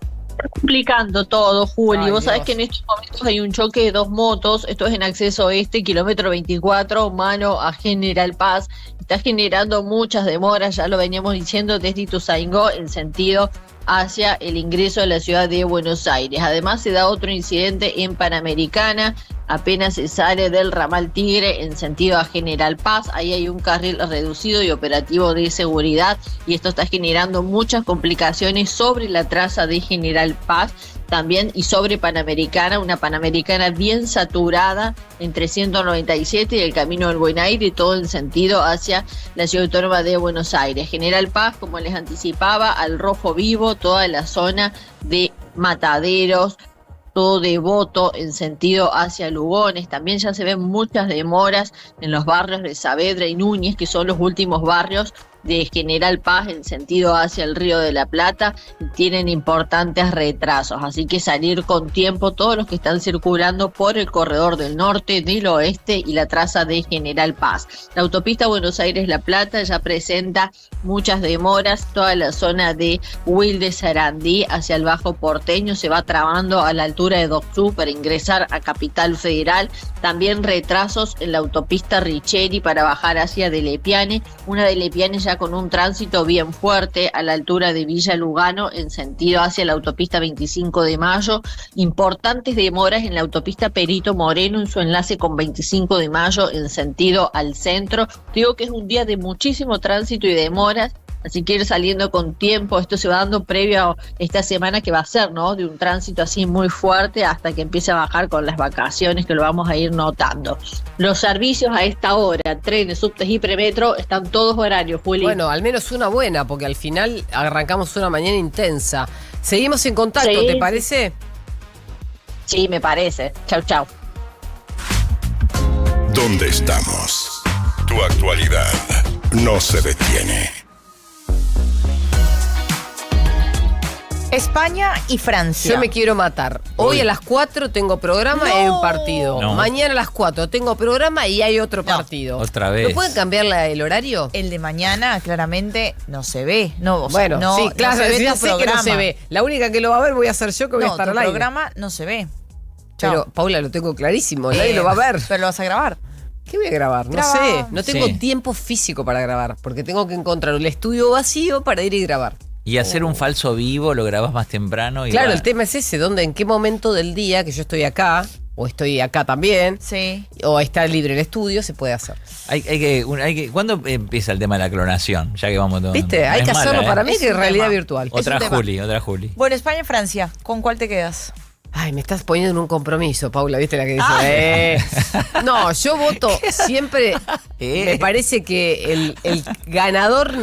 Complicando todo, Juli. Ay, Vos sabés Dios. que en estos momentos hay un choque de dos motos. Esto es en acceso oeste, kilómetro 24, mano a General Paz. Está generando muchas demoras, ya lo veníamos diciendo, desde Ituzaingó en sentido hacia el ingreso a la ciudad de Buenos Aires. Además se da otro incidente en Panamericana, apenas se sale del ramal Tigre en sentido a General Paz. Ahí hay un carril reducido y operativo de seguridad y esto está generando muchas complicaciones sobre la traza de General Paz también y sobre Panamericana, una Panamericana bien saturada entre 197 y el Camino del Buen Aire, todo en sentido hacia la ciudad autónoma de Buenos Aires. General Paz, como les anticipaba, al Rojo Vivo, toda la zona de Mataderos, todo Devoto en sentido hacia Lugones. También ya se ven muchas demoras en los barrios de Saavedra y Núñez, que son los últimos barrios de General Paz en sentido hacia el Río de la Plata, y tienen importantes retrasos, así que salir con tiempo todos los que están circulando por el corredor del norte, del oeste y la traza de General Paz. La autopista Buenos Aires-La Plata ya presenta muchas demoras, toda la zona de Wilde Sarandí hacia el Bajo Porteño se va trabando a la altura de Docsú para ingresar a Capital Federal. También retrasos en la autopista Richeri para bajar hacia Delepiane, una Delepiane ya con un tránsito bien fuerte a la altura de Villa Lugano en sentido hacia la autopista 25 de Mayo, importantes demoras en la autopista Perito Moreno en su enlace con 25 de Mayo en sentido al centro. Digo que es un día de muchísimo tránsito y demoras, así que ir saliendo con tiempo. Esto se va dando previo a esta semana que va a ser, ¿no? De un tránsito así muy fuerte hasta que empiece a bajar con las vacaciones, que lo vamos a ir notando. Los servicios a esta hora, trenes, subtes y premetro, están todos horarios, Juli. Bueno, al menos una buena, porque al final arrancamos una mañana intensa. Seguimos en contacto, Sí. ¿te parece? Sí, me parece. Chau, chau. ¿Dónde estamos? Tu actualidad no se detiene. España y Francia. Yo me quiero matar. Hoy a las 4 tengo programa y hay un partido. No. Mañana a las 4 tengo programa y hay otro partido. Otra vez. ¿No pueden cambiar el horario? El de mañana claramente no se ve. No, o sea, Bueno, no, sí, claro, no se ve ya tu sé que no programa. se ve. La única que lo va a ver voy a ser yo, que voy a No, estar tu al aire. programa no se ve. Pero, Paula, lo tengo clarísimo, nadie lo va a ver. Pero lo vas a grabar. ¿Qué voy a grabar? No Graba. sé. No tengo Sí. tiempo físico para grabar, porque tengo que encontrar el estudio vacío para ir y grabar. Y hacer un falso vivo, lo grabas más temprano. Y Claro, va. el tema es ese, en qué momento del día que yo estoy acá, o estoy acá también, Sí. o está libre el estudio, se puede hacer. ¿Cuándo empieza el tema de la clonación? Ya que vamos todo. ¿Viste? Hay Es que mala, hacerlo para mí, Es que es un realidad tema. virtual. Otra Es un tema. Juli. Bueno, España y Francia. ¿Con cuál te quedas? Ay, me estás poniendo en un compromiso, Paula, ¿viste la que dice? No, yo voto siempre. Me parece que el ganador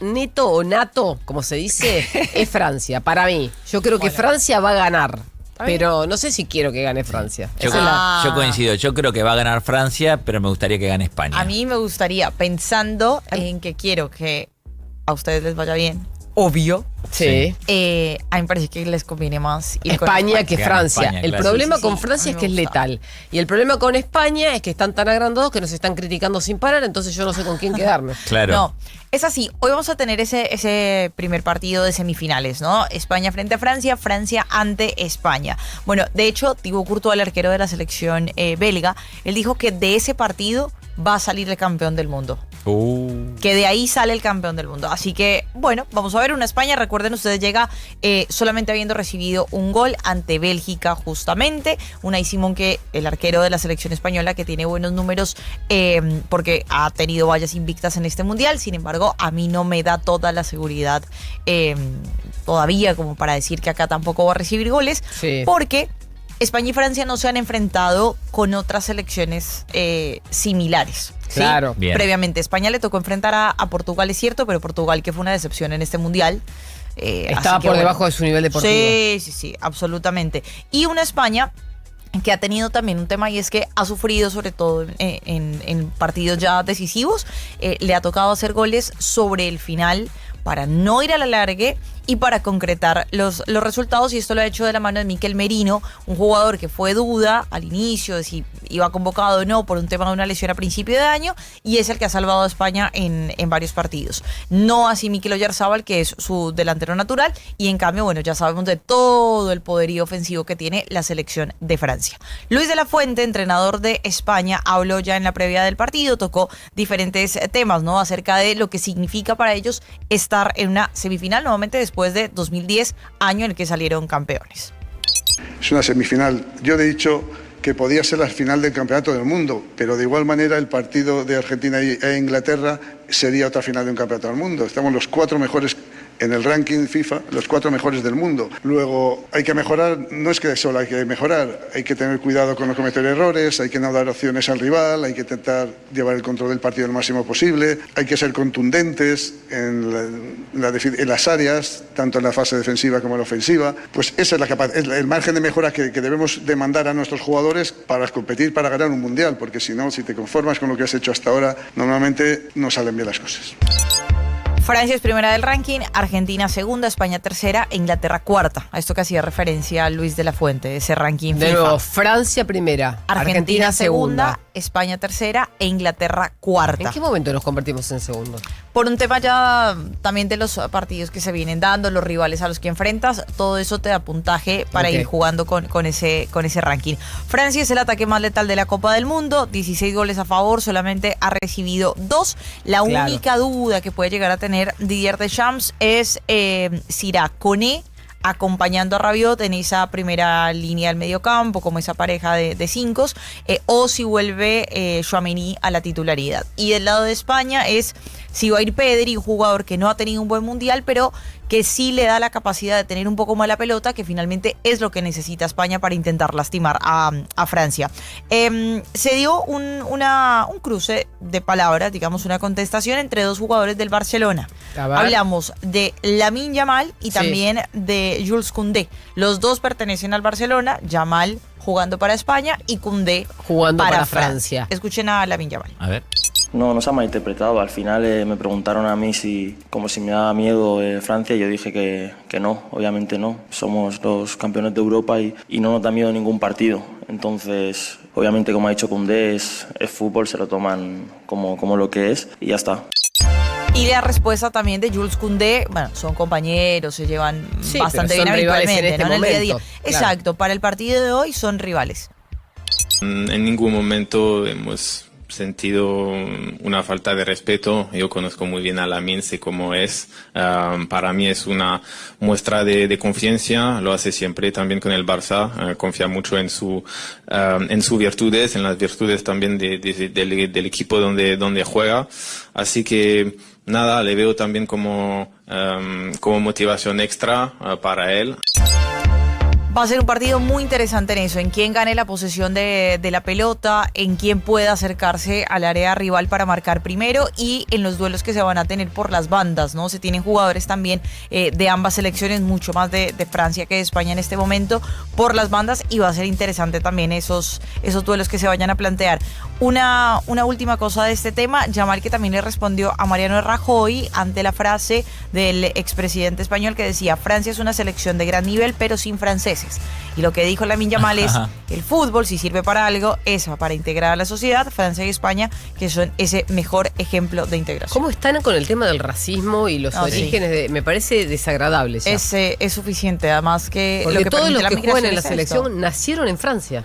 neto o nato, como se dice, es Francia, para mí. Yo creo que Francia va a ganar. Pero no sé si quiero que gane Francia. Yo, Esa es la- yo coincido, yo creo que va a ganar Francia, pero me gustaría que gane España. A mí me gustaría, pensando en que quiero que a ustedes les vaya bien, obvio. Sí. A mí me parece que les conviene más ir con España que Gana Francia. España, El claro. problema Sí, con sí, Francia a es mí que es me gusta. letal. Y el problema con España es que están tan agrandados que nos están criticando sin parar, entonces yo no sé con quién quedarme. Claro. No, es así. Hoy vamos a tener ese primer partido de semifinales, ¿no? España frente a Francia, Francia ante España. Bueno, de hecho, Thibaut Courtois, el arquero de la selección belga, él dijo que de ese partido va a salir el campeón del mundo. Que de ahí sale el campeón del mundo. Así que, bueno, vamos a ver una España. Recuerden, ustedes llega solamente habiendo recibido un gol ante Bélgica, justamente. Unai Simón, que el arquero de la selección española, que tiene buenos números porque ha tenido vallas invictas en este mundial. Sin embargo, a mí no me da toda la seguridad todavía como para decir que acá tampoco va a recibir goles. Sí. Porque España y Francia no se han enfrentado con otras selecciones similares. ¿sí? Claro. Bien. Previamente, España le tocó enfrentar a Portugal, es cierto, pero Portugal, que fue una decepción en este mundial. Estaba así que, por debajo de su nivel deportivo. Sí, absolutamente. Y una España que ha tenido también un tema, y es que ha sufrido, sobre todo en partidos ya decisivos, le ha tocado hacer goles sobre el final para no ir a la largue y para concretar los resultados, y esto lo ha hecho de la mano de Mikel Merino, un jugador que fue duda al inicio de si iba convocado o no por un tema de una lesión a principio de año, y es el que ha salvado a España en varios partidos. No así Mikel Oyarzábal, que es su delantero natural, y en cambio, bueno, ya sabemos de todo el poderío ofensivo que tiene la selección de Francia. Luis de la Fuente, entrenador de España, habló ya en la previa del partido, tocó diferentes temas, ¿no?, acerca de lo que significa para ellos estar en una semifinal, nuevamente después de 2010, año en el que salieron campeones. Es una semifinal. Yo he dicho que podía ser la final del campeonato del mundo, pero de igual manera el partido de Argentina e Inglaterra sería otra final de un campeonato del mundo. Estamos los 4 mejores en el ranking FIFA, los 4 mejores del mundo. Luego hay que mejorar, no es que solo hay que mejorar, hay que tener cuidado con no cometer errores, hay que no dar opciones al rival, hay que intentar llevar el control del partido lo máximo posible, hay que ser contundentes en las áreas, tanto en la fase defensiva como en la ofensiva. Pues esa es el margen de mejora que debemos demandar a nuestros jugadores para competir, para ganar un mundial, porque si no, si te conformas con lo que has hecho hasta ahora, normalmente no salen bien las cosas. Francia es primera del ranking, Argentina segunda, España tercera e Inglaterra cuarta. A esto que hacía referencia a Luis de la Fuente, ese ranking de FIFA. nuevo, Francia primera, Argentina segunda, España tercera e Inglaterra cuarta. ¿En qué momento nos convertimos en segundos? Por un tema ya también de los partidos que se vienen dando, los rivales a los que enfrentas, todo eso te da puntaje para ir jugando con ese ranking. Francia es el ataque más letal de la Copa del Mundo, 16 goles a favor, solamente ha recibido 2. La única duda que puede llegar a tener Didier Deschamps es si irá Koné acompañando a Rabiot en esa primera línea del mediocampo, como esa pareja de cinco, o si vuelve Tchouaméni a la titularidad. Y del lado de España es si va a ir Pedri, un jugador que no ha tenido un buen mundial, pero que sí le da la capacidad de tener un poco más la pelota, que finalmente es lo que necesita España para intentar lastimar a Francia. Se dio un cruce de palabras, digamos una contestación entre dos jugadores del Barcelona. Hablamos de Lamine Yamal y también de Jules Koundé. Los dos pertenecen al Barcelona, Yamal jugando para España y Koundé jugando para Francia. Escuchen a Lamine Yamal. A ver. No se ha malinterpretado. Al final me preguntaron a mí como si me daba miedo Francia, y yo dije que no, obviamente no. Somos los campeones de Europa y no nos da miedo ningún partido. Entonces, obviamente, como ha dicho Koundé, es fútbol, se lo toman como lo que es y ya está. Y la respuesta también de Jules Koundé, bueno, son compañeros, se llevan bastante bien habitualmente, ¿no? En el día a día. Claro. Exacto, para el partido de hoy son rivales. En ningún momento hemos sentido una falta de respeto. Yo conozco muy bien a Lamine, sé cómo es. Para mí es una muestra de confianza, lo hace siempre también con el Barça, confía mucho en sus virtudes, en las virtudes también del equipo donde juega. Así que nada, le veo también como motivación extra para él. Va a ser un partido muy interesante en eso, en quién gane la posesión de la pelota, en quién pueda acercarse al área rival para marcar primero y en los duelos que se van a tener por las bandas, ¿no? Se tienen jugadores también de ambas selecciones, mucho más de Francia que de España en este momento, por las bandas, y va a ser interesante también esos duelos que se vayan a plantear. Una última cosa de este tema, Yamal, que también le respondió a Mariano Rajoy ante la frase del expresidente español que decía: Francia es una selección de gran nivel pero sin franceses. Y lo que dijo Lamine Yamal es: el fútbol, si sirve para algo, es para integrar a la sociedad. Francia y España, que son ese mejor ejemplo de integración. ¿Cómo están con el tema del racismo y los orígenes? Me parece desagradable ya. Es suficiente, además que porque lo que todos los que juegan en la es selección nacieron en Francia.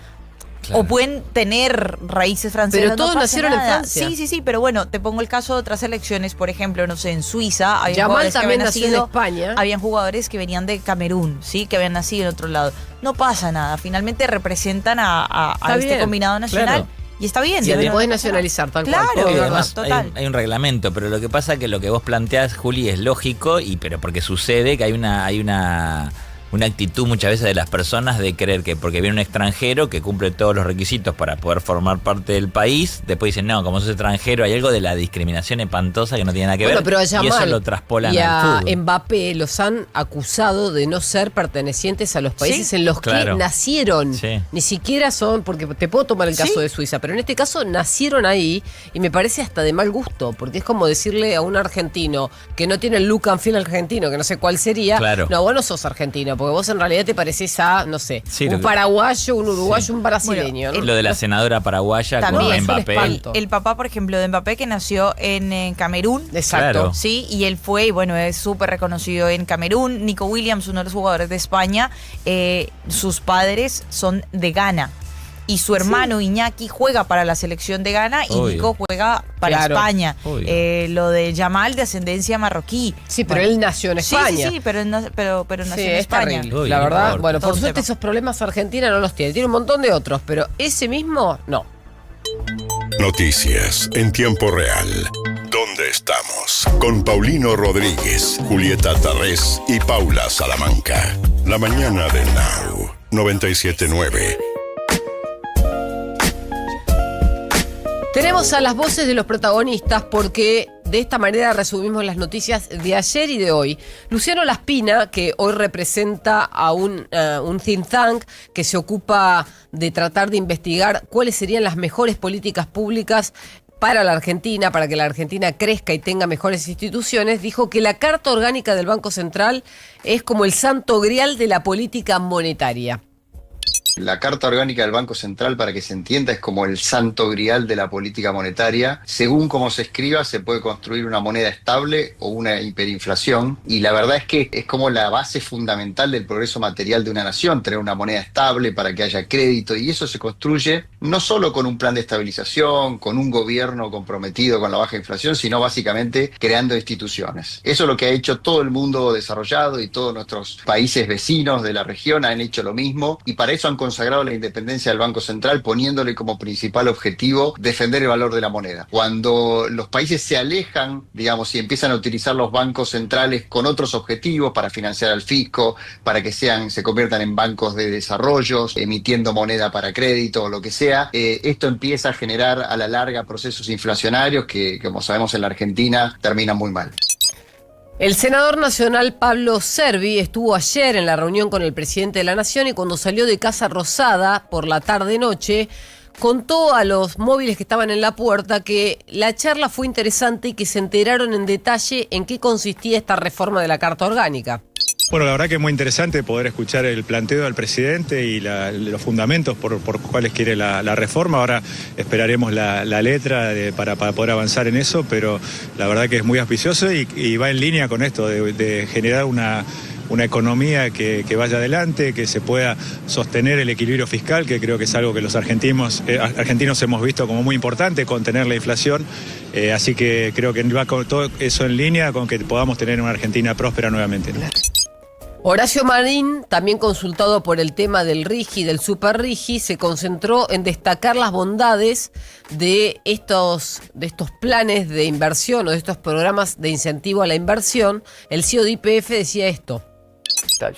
Claro. O pueden tener raíces francesas. Pero todos nacieron en Francia. Sí, pero bueno, te pongo el caso de otras selecciones, por ejemplo, no sé, en Suiza había jugadores que habían nacido en España. Habían jugadores que venían de Camerún, ¿sí? Que habían nacido en otro lado. No pasa nada, finalmente representan a este combinado nacional. Claro. Y está bien. Y le podés nacionalizar, tal cual. Claro, además total. Hay un reglamento, pero lo que pasa es que lo que vos planteás, Juli, es lógico, pero porque sucede que hay una una actitud muchas veces de las personas de creer que porque viene un extranjero que cumple todos los requisitos para poder formar parte del país, después dicen, no, como sos extranjero, hay algo de la discriminación espantosa que no tiene nada que ver, pero y eso lo traspolan y al a fútbol. Mbappé los han acusado de no ser pertenecientes a los países en los que nacieron. Sí. Ni siquiera son, porque te puedo tomar el caso de Suiza, pero en este caso nacieron ahí y me parece hasta de mal gusto, porque es como decirle a un argentino que no tiene el look and feel argentino, que no sé cuál sería, no, vos no sos argentino, porque vos en realidad te pareces a, no sé, un paraguayo, un uruguayo, un brasileño. Bueno, lo de la senadora paraguaya con Mbappé. El papá, por ejemplo, de Mbappé, que nació en Camerún. Exacto. Claro. Sí, y él fue, y bueno, es súper reconocido en Camerún. Nico Williams, uno de los jugadores de España, sus padres son de Ghana. Y su hermano Iñaki juega para la selección de Ghana y Nico juega para España. Lo de Yamal, de ascendencia marroquí. Sí, pero él nació en España. Sí, pero nació en España. La verdad, bueno, por suerte esos problemas Argentina no los tiene. Tiene un montón de otros, pero ese mismo, no. Noticias en tiempo real. ¿Dónde estamos? Con Paulino Rodríguez, Julieta Tarrés y Paula Salamanca. La mañana de Now 97.9. Tenemos a las voces de los protagonistas porque de esta manera resumimos las noticias de ayer y de hoy. Luciano Laspina, que hoy representa a un think tank que se ocupa de tratar de investigar cuáles serían las mejores políticas públicas para la Argentina, para que la Argentina crezca y tenga mejores instituciones, dijo que la Carta Orgánica del Banco Central es como el santo grial de la política monetaria. La Carta Orgánica del Banco Central, para que se entienda, es como el santo grial de la política monetaria. Según cómo se escriba, se puede construir una moneda estable o una hiperinflación. Y la verdad es que es como la base fundamental del progreso material de una nación, tener una moneda estable para que haya crédito. Y eso se construye no solo con un plan de estabilización, con un gobierno comprometido con la baja inflación, sino básicamente creando instituciones. Eso es lo que ha hecho todo el mundo desarrollado y todos nuestros países vecinos de la región han hecho lo mismo. Y para eso han consagrado la independencia del Banco Central, poniéndole como principal objetivo defender el valor de la moneda. Cuando los países se alejan, digamos, y empiezan a utilizar los bancos centrales con otros objetivos para financiar al fisco, para que se conviertan en bancos de desarrollo, emitiendo moneda para crédito o lo que sea, esto empieza a generar a la larga procesos inflacionarios que, como sabemos en la Argentina, terminan muy mal. El senador nacional Pablo Cervi estuvo ayer en la reunión con el presidente de la Nación y cuando salió de Casa Rosada por la tarde-noche, contó a los móviles que estaban en la puerta que la charla fue interesante y que se enteraron en detalle en qué consistía esta reforma de la Carta Orgánica. Bueno, la verdad que es muy interesante poder escuchar el planteo del presidente y los fundamentos por cuáles quiere la reforma. Ahora esperaremos la letra para poder avanzar en eso, pero la verdad que es muy auspicioso y va en línea con esto de generar una economía que vaya adelante, que se pueda sostener el equilibrio fiscal, que creo que es algo que los argentinos hemos visto como muy importante, contener la inflación. Así que creo que va con todo eso en línea con que podamos tener una Argentina próspera nuevamente. Horacio Marín, también consultado por el tema del RIGI y del Super RIGI, se concentró en destacar las bondades de estos planes de inversión o de estos programas de incentivo a la inversión. El CEO de YPF decía esto.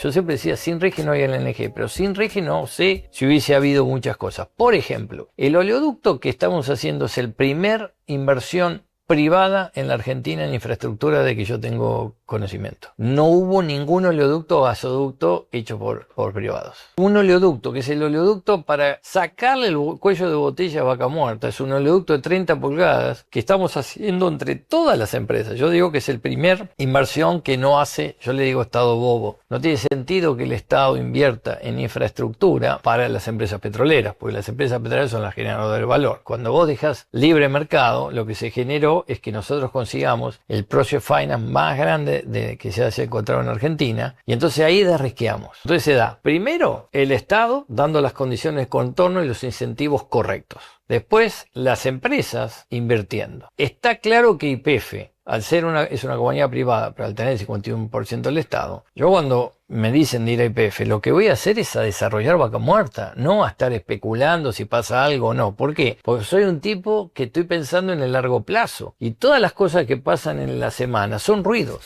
Yo siempre decía, sin RIGI no hay LNG, pero sin RIGI no sé si hubiese habido muchas cosas. Por ejemplo, el oleoducto que estamos haciendo es el primer inversión privada en la Argentina en infraestructura de que yo tengo conocimiento. No hubo ningún oleoducto o gasoducto hecho por privados. Un oleoducto, que es el oleoducto para sacarle el cuello de botella a Vaca Muerta, es un oleoducto de 30 pulgadas que estamos haciendo entre todas las empresas. Yo digo que es el primer inversión que no hace, yo le digo Estado bobo. No tiene sentido que el Estado invierta en infraestructura para las empresas petroleras, porque las empresas petroleras son las generadoras de valor. Cuando vos dejás libre mercado, lo que se generó es que nosotros consigamos el project finance más grande que se haya encontrado en Argentina, y entonces ahí derrisqueamos. Entonces se da, primero, el Estado dando las condiciones de contorno y los incentivos correctos. Después, las empresas invirtiendo. Está claro que YPF, al ser es una compañía privada, pero al tener el 51% del Estado, yo cuando me dicen de ir a YPF, lo que voy a hacer es a desarrollar Vaca Muerta, no a estar especulando si pasa algo o no. ¿Por qué? Porque soy un tipo que estoy pensando en el largo plazo y todas las cosas que pasan en la semana son ruidos.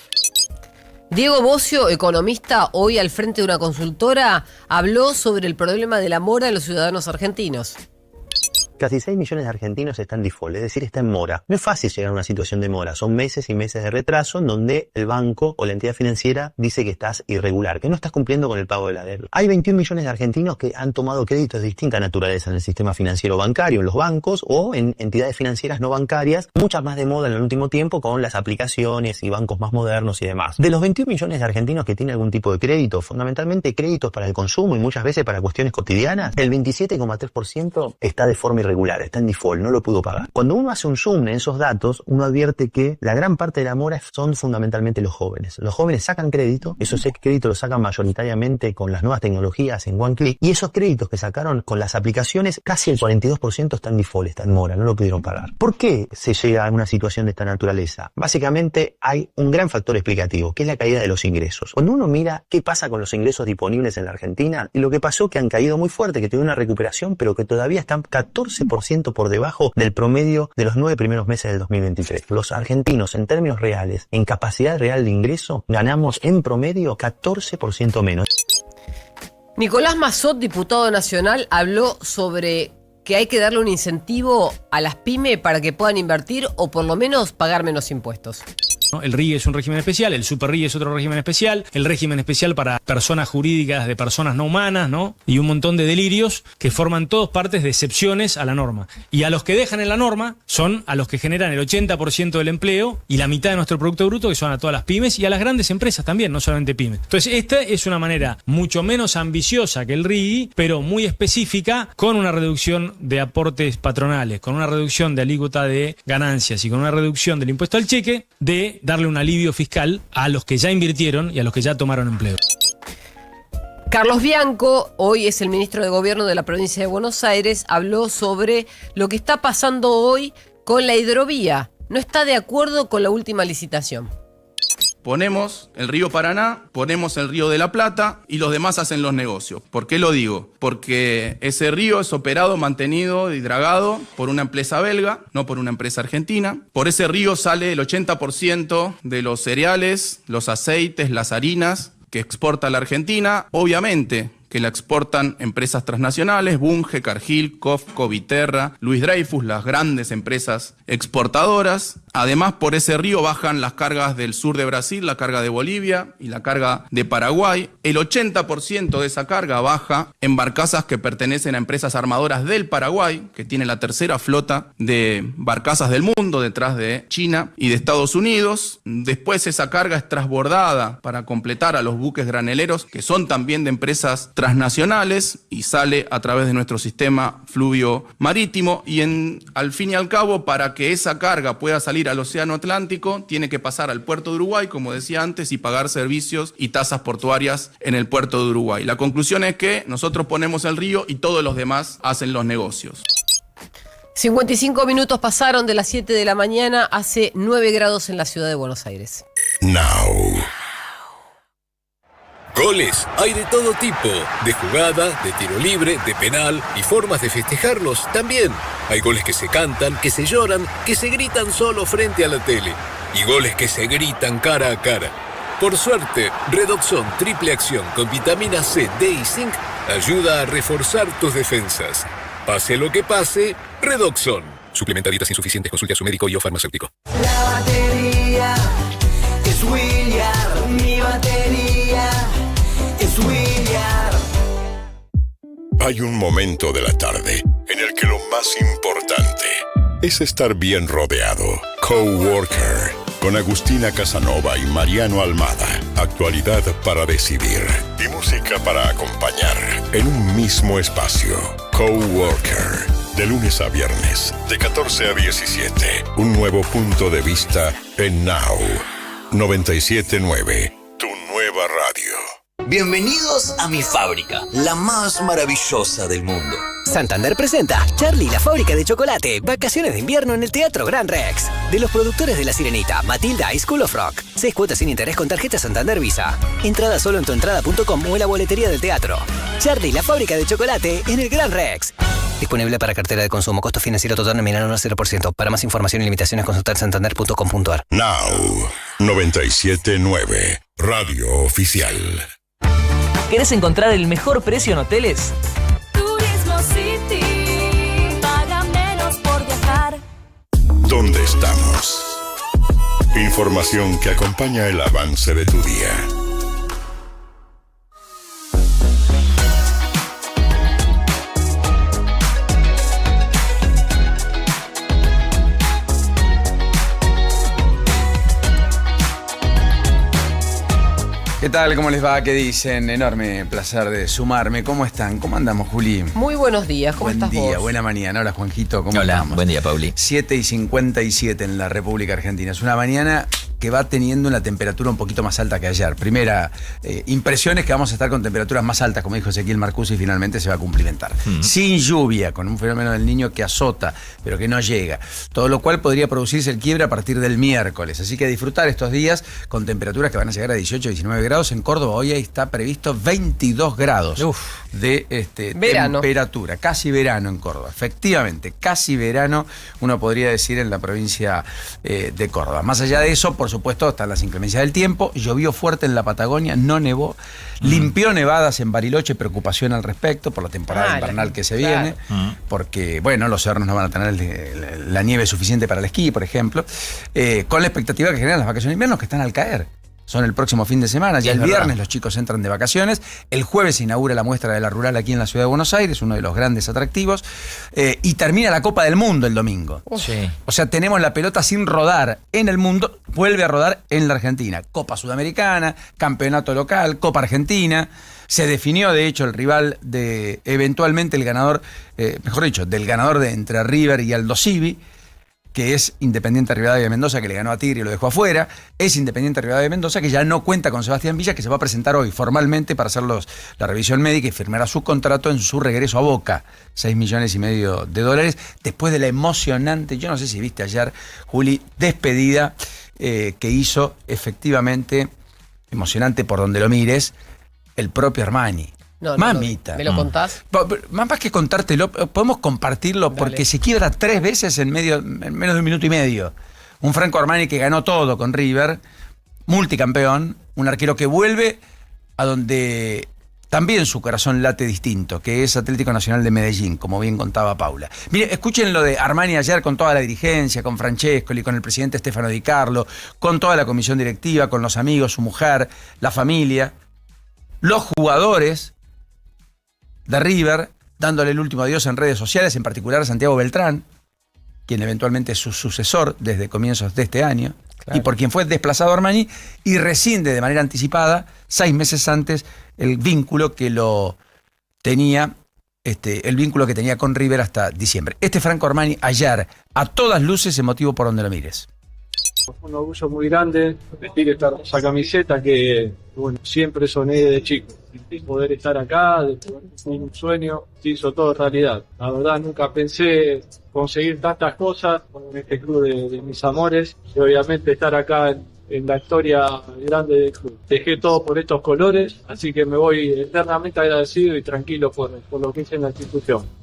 Diego Bocio, economista, hoy al frente de una consultora, habló sobre el problema de la mora en los ciudadanos argentinos. Casi 6 millones de argentinos están default, es decir, está en mora. No es fácil llegar a una situación de mora, son meses y meses de retraso en donde el banco o la entidad financiera dice que estás irregular, que no estás cumpliendo con el pago de la deuda. Hay 21 millones de argentinos que han tomado créditos de distinta naturaleza en el sistema financiero bancario, en los bancos o en entidades financieras no bancarias, muchas más de moda en el último tiempo con las aplicaciones y bancos más modernos y demás. De los 21 millones de argentinos que tienen algún tipo de crédito, fundamentalmente créditos para el consumo y muchas veces para cuestiones cotidianas, el 27,3% está de forma irregular, está en default, no lo pudo pagar. Cuando uno hace un zoom en esos datos, uno advierte que la gran parte de la mora son fundamentalmente los jóvenes. Los jóvenes sacan crédito, esos créditos los sacan mayoritariamente con las nuevas tecnologías en one click, y esos créditos que sacaron con las aplicaciones, casi el 42% está en default, está en mora, no lo pudieron pagar. ¿Por qué se llega a una situación de esta naturaleza? Básicamente hay un gran factor explicativo, que es la caída de los ingresos. Cuando uno mira qué pasa con los ingresos disponibles en la Argentina, y lo que pasó que han caído muy fuerte, que tuvieron una recuperación, pero que todavía están 14% por debajo del promedio de los 9 primeros meses del 2023. Los argentinos, en términos reales, en capacidad real de ingreso, ganamos en promedio 14% menos. Nicolás Massot, diputado nacional, habló sobre que hay que darle un incentivo a las pymes para que puedan invertir o por lo menos pagar menos impuestos. El RIE es un régimen especial, el Super RIE es otro régimen especial, el régimen especial para personas jurídicas de personas no humanas, ¿no? Y un montón de delirios que forman todos partes de excepciones a la norma. Y a los que dejan en la norma son a los que generan el 80% del empleo y la mitad de nuestro Producto Bruto, que son a todas las pymes y a las grandes empresas también, no solamente pymes. Entonces, esta es una manera mucho menos ambiciosa que el RIE, pero muy específica, con una reducción de aportes patronales, con una reducción de alícuota de ganancias y con una reducción del impuesto al cheque, de darle un alivio fiscal a los que ya invirtieron y a los que ya tomaron empleo. Carlos Bianco, hoy es el ministro de Gobierno de la provincia de Buenos Aires, habló sobre lo que está pasando hoy con la hidrovía. No está de acuerdo con la última licitación. Ponemos el río Paraná, ponemos el río de la Plata y los demás hacen los negocios. ¿Por qué lo digo? Porque ese río es operado, mantenido y dragado por una empresa belga, no por una empresa argentina. Por ese río sale el 80% de los cereales, los aceites, las harinas que exporta la Argentina. Obviamente que la exportan empresas transnacionales, Bunge, Cargill, Cofco, Viterra, Luis Dreyfus, las grandes empresas exportadoras. Además, por ese río bajan las cargas del sur de Brasil, la carga de Bolivia y la carga de Paraguay. El 80% de esa carga baja en barcazas que pertenecen a empresas armadoras del Paraguay, que tiene la tercera flota de barcazas del mundo detrás de China y de Estados Unidos. Después esa carga es transbordada para completar a los buques graneleros, que son también de empresas transnacionales, y sale a través de nuestro sistema fluvio marítimo. Y al fin y al cabo, para que esa carga pueda salir al océano Atlántico, tiene que pasar al puerto de Uruguay, como decía antes, y pagar servicios y tasas portuarias en el puerto de Uruguay. La conclusión es que nosotros ponemos el río y todos los demás hacen los negocios. 55 minutos pasaron de las 7 de la mañana, hace 9 grados en la ciudad de Buenos Aires. Now. Goles hay de todo tipo, de jugada, de tiro libre, de penal y formas de festejarlos también. Hay goles que se cantan, que se lloran, que se gritan solo frente a la tele. Y goles que se gritan cara a cara. Por suerte, Redoxon Triple Acción con vitamina C, D y Zinc ayuda a reforzar tus defensas. Pase lo que pase, Redoxon. Suplementa dietas insuficientes, consulte a su médico y o farmacéutico. La batería es Williard, mi batería es Williard. Hay un momento de la tarde en el que lo más importante es estar bien rodeado. Coworker, con Agustina Casanova y Mariano Almada. Actualidad para decidir y música para acompañar en un mismo espacio. Coworker, de lunes a viernes, de 14 a 17. Un nuevo punto de vista en Now 97.9, tu nueva radio. Bienvenidos a mi fábrica, la más maravillosa del mundo. Santander presenta Charlie la fábrica de chocolate, vacaciones de invierno en el Teatro Gran Rex. De los productores de La Sirenita, Matilda y School of Rock. 6 cuotas sin interés con tarjeta Santander Visa. Entrada solo en tuentrada.com o en la boletería del teatro. Charlie la fábrica de chocolate en el Gran Rex. Disponible para cartera de consumo. Costo financiero total nominal 0%. Para más información y limitaciones consultar santander.com.ar. Now 97.9 Radio Oficial. ¿Querés encontrar el mejor precio en hoteles? Turismo City, paga menos por viajar. ¿Dónde estamos? Información que acompaña el avance de tu día. ¿Qué tal? ¿Cómo les va? ¿Qué dicen? Enorme placer de sumarme. ¿Cómo están? ¿Cómo andamos, Juli? Muy buenos días. ¿Cómo estás Buen día, vos? buena mañana. Hola, Juanjito. ¿Cómo Hola, estamos? buen día, Pauli. 7:57 en la República Argentina. Es una mañana que va teniendo una temperatura un poquito más alta que ayer. Primera impresión es que vamos a estar con temperaturas más altas, como dijo Ezequiel Marcuse, y finalmente se va a cumplimentar. Sin lluvia, con un fenómeno del Niño que azota, pero que no llega. Todo lo cual podría producirse el quiebre a partir del miércoles. Así que a disfrutar estos días con temperaturas que van a llegar a 18, 19 grados. En Córdoba hoy está previsto 22 grados de temperatura. Casi verano en Córdoba. Efectivamente, casi verano, uno podría decir, en la provincia de Córdoba. Más allá de eso, por supuesto, están las inclemencias del tiempo. Llovió fuerte en la Patagonia, no nevó. Limpió nevadas en Bariloche, preocupación al respecto por la temporada invernal que se viene. Porque, bueno, los cerros no van a tener la nieve suficiente para el esquí, por ejemplo. Con la expectativa que generan las vacaciones de invierno, que están al caer. Son el próximo fin de semana. Ya el viernes los chicos entran de vacaciones. El jueves se inaugura la muestra de la rural aquí en la ciudad de Buenos Aires, uno de los grandes atractivos. Y termina la Copa del Mundo el domingo. Sí. O sea, tenemos la pelota sin rodar en el mundo, vuelve a rodar en la Argentina. Copa Sudamericana, Campeonato Local, Copa Argentina. Se definió, de hecho, el rival de eventualmente el ganador, mejor dicho, del ganador de entre River y Aldo Civi, que es Independiente Rivadavia de Mendoza, que le ganó a Tigre y lo dejó afuera. Es Independiente Rivadavia de Mendoza, que ya no cuenta con Sebastián Villa, que se va a presentar hoy formalmente para hacer la revisión médica y firmará su contrato en su regreso a Boca. 6,5 millones de dólares. Después de la emocionante, yo no sé si viste ayer, Juli, despedida que hizo efectivamente, emocionante por donde lo mires, el propio Armani. No, Mamita. ¿Me lo contás? Más que contártelo, podemos compartirlo. Dale. Porque se quiebra 3 veces en menos de un minuto y medio. Un Franco Armani que ganó todo con River, multicampeón, un arquero que vuelve a donde también su corazón late distinto, que es Atlético Nacional de Medellín, como bien contaba Paula. Mire, escuchen lo de Armani ayer con toda la dirigencia, con Francescoli, con el presidente Stefano Di Carlo, con toda la comisión directiva, con los amigos, su mujer, la familia, los jugadores de River, dándole el último adiós en redes sociales, en particular a Santiago Beltrán, quien eventualmente es su sucesor desde comienzos de este año, claro, y por quien fue desplazado Armani, y rescinde de manera anticipada, 6 meses antes, el vínculo que lo tenía, el vínculo que tenía con River hasta diciembre. Franco Armani ayer, a todas luces, emotivo por donde lo mires. Un orgullo muy grande vestir esa camiseta que, bueno, siempre soñé de chico. Poder estar acá, de poder cumplir un sueño, se hizo todo realidad. La verdad, nunca pensé conseguir tantas cosas en este club de mis amores y obviamente estar acá en la historia grande del club. Dejé todo por estos colores, así que me voy eternamente agradecido y tranquilo por lo que hice en la institución.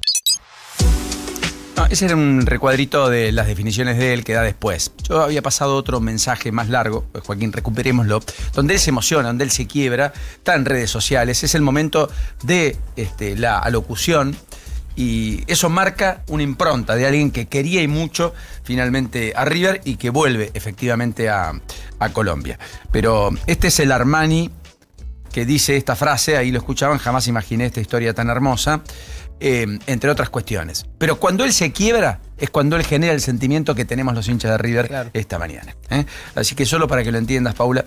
No, ese era un recuadrito de las definiciones de él que da después. Yo había pasado otro mensaje más largo, Joaquín, recuperémoslo, donde él se emociona, donde él se quiebra, está en redes sociales, es el momento de la alocución y eso marca una impronta de alguien que quería y mucho finalmente a River y que vuelve efectivamente a Colombia. Pero este es el Armani que dice esta frase, ahí lo escuchaban, jamás imaginé esta historia tan hermosa. Entre otras cuestiones. Pero cuando él se quiebra es cuando él genera el sentimiento que tenemos los hinchas de River esta mañana. Así que solo para que lo entiendas, Paula,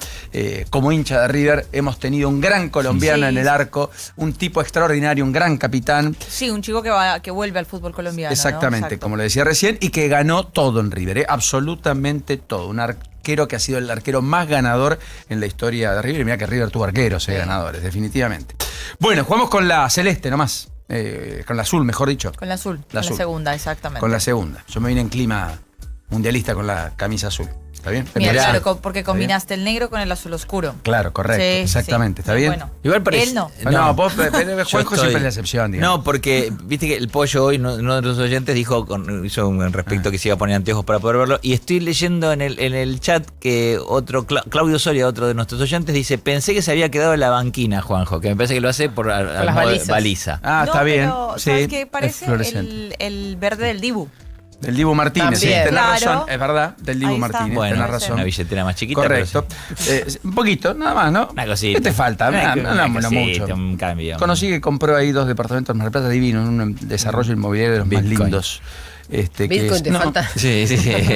como hincha de River hemos tenido un gran colombiano en el arco, un tipo extraordinario, un gran capitán. Sí, un chico que vuelve al fútbol colombiano. Exactamente, ¿no? Como lo decía recién, y que ganó todo en River, absolutamente todo. Un arquero que ha sido el arquero más ganador en la historia de River. Y mira que River tuvo arqueros ganadores, definitivamente. Bueno, jugamos con la celeste nomás. Con la azul, mejor dicho. Con la azul, la segunda, exactamente. Con la segunda. Yo me vine en clima mundialista con la camisa azul. ¿Está bien? Mira, Mirá. claro, porque combinaste el negro con el azul oscuro. Claro, correcto, Sí, exactamente. sí. ¿Está bien? Bueno, Igual parece. él no. No, vos, pero Yo Juanjo siempre es la excepción, digamos. No, porque viste que el pollo hoy, uno de los oyentes dijo, hizo un respecto que se iba a poner anteojos para poder verlo, y estoy leyendo en el chat que otro, Claudio Soria, otro de nuestros oyentes, dice, pensé que se había quedado en la banquina, Juanjo, que me parece que lo hace por las balizas. baliza. Ah, está No, bien. pero, Sí, ¿sabes qué es parece? fluorescente. El verde del Dibu. Del Dibu Martínez, sí, También. tenés Claro. razón, es verdad, del Dibu Ahí está. Martínez, Bueno, tenés razón. una billetera más chiquita. Correcto. Un poquito, nada más, ¿no? Una cosita. ¿Qué te falta? No mucho. Un cambio. Conocí que compró ahí 2 departamentos en Mar del Plata divinos, en un desarrollo inmobiliario de los Bitcoin. más lindos. Que Bitcoin es- te no, falta. Sí.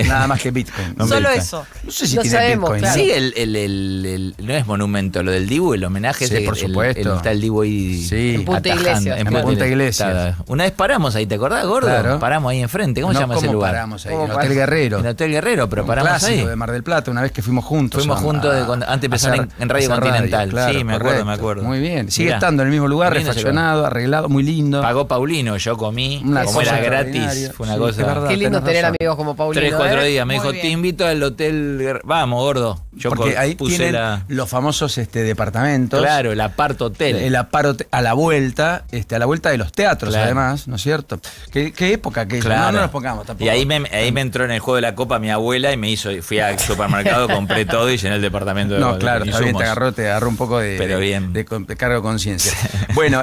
Nada más que Bitcoin. No, Solo Bitcoin. eso. No sé si No tiene sabemos, Bitcoin. claro. Sí, no es monumento, lo del Dibu, el homenaje Sí, es por supuesto. está el Dibu ahí Sí. En Punta atajando, Iglesias. En Punta Iglesias. Está. Una vez paramos ahí, ¿te acordás, gordo? Claro. Paramos ahí enfrente. ¿Cómo se llama ese lugar? Paramos ahí? ¿Cómo En el paramos? Hotel Guerrero. En el Hotel Guerrero, pero Un paramos clásico ahí. de Mar del Plata, una vez que fuimos juntos. Fuimos juntos cuando antes empezó hacer- en Radio hacer Continental. claro, Sí, me correcto. acuerdo. Muy bien. Sigue Mirá. estando en el mismo lugar, Lindo ese refaccionado, arreglado, muy lindo. Pagó Paulino, yo comí. Una Como cosa era gratis, extraordinaria. fue una Sí, cosa. es verdad. Qué lindo tenés tener razón. amigos como Paulino. 3-4 ¿eh? días me dijo, Muy bien. te invito al hotel. Vamos, gordo. Yo Porque ahí puse tienen la. los famosos departamentos. Claro, el Apart Hotel. El aparo a la vuelta de los teatros, Claro. además, ¿no es cierto? ¿Qué época aquella? Claro. No nos pongamos tampoco. Y ahí me entró en el juego de la copa mi abuela y fui al supermercado, compré todo y llené el departamento de No, claro, de está bien, insumos. te agarró un poco Pero bien. de cargo de conciencia. Bueno,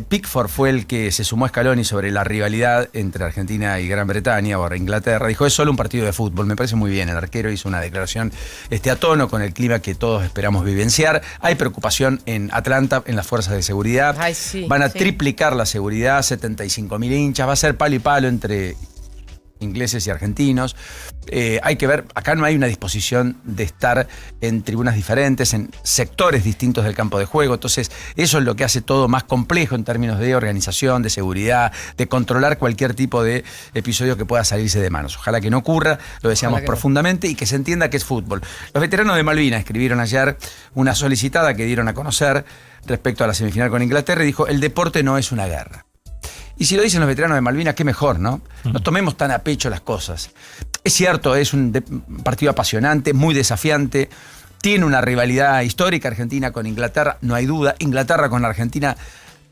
Pickford fue el que se sumó a Scaloni sobre la rivalidad entre Argentina y Gran Bretaña o Inglaterra. Dijo, es solo un partido de fútbol. Me parece muy bien. El arquero hizo una declaración a tono con el clima que todos esperamos vivenciar. Hay preocupación en Atlanta, en las fuerzas de seguridad. Ay, sí, Van a sí. triplicar la seguridad, 75.000 hinchas. Va a ser palo y palo entre ingleses y argentinos. Hay que ver, acá no hay una disposición de estar en tribunas diferentes, en sectores distintos del campo de juego. Entonces, eso es lo que hace todo más complejo en términos de organización, de seguridad, de controlar cualquier tipo de episodio que pueda salirse de manos. Ojalá que no ocurra, lo deseamos Ojalá que no. profundamente y que se entienda que es fútbol. Los veteranos de Malvinas escribieron ayer una solicitada que dieron a conocer respecto a la semifinal con Inglaterra y dijo, el deporte no es una guerra. Y si lo dicen los veteranos de Malvinas, qué mejor, ¿no? No tomemos tan a pecho las cosas. Es cierto, es un partido apasionante, muy desafiante. Tiene una rivalidad histórica Argentina con Inglaterra, no hay duda. Inglaterra con Argentina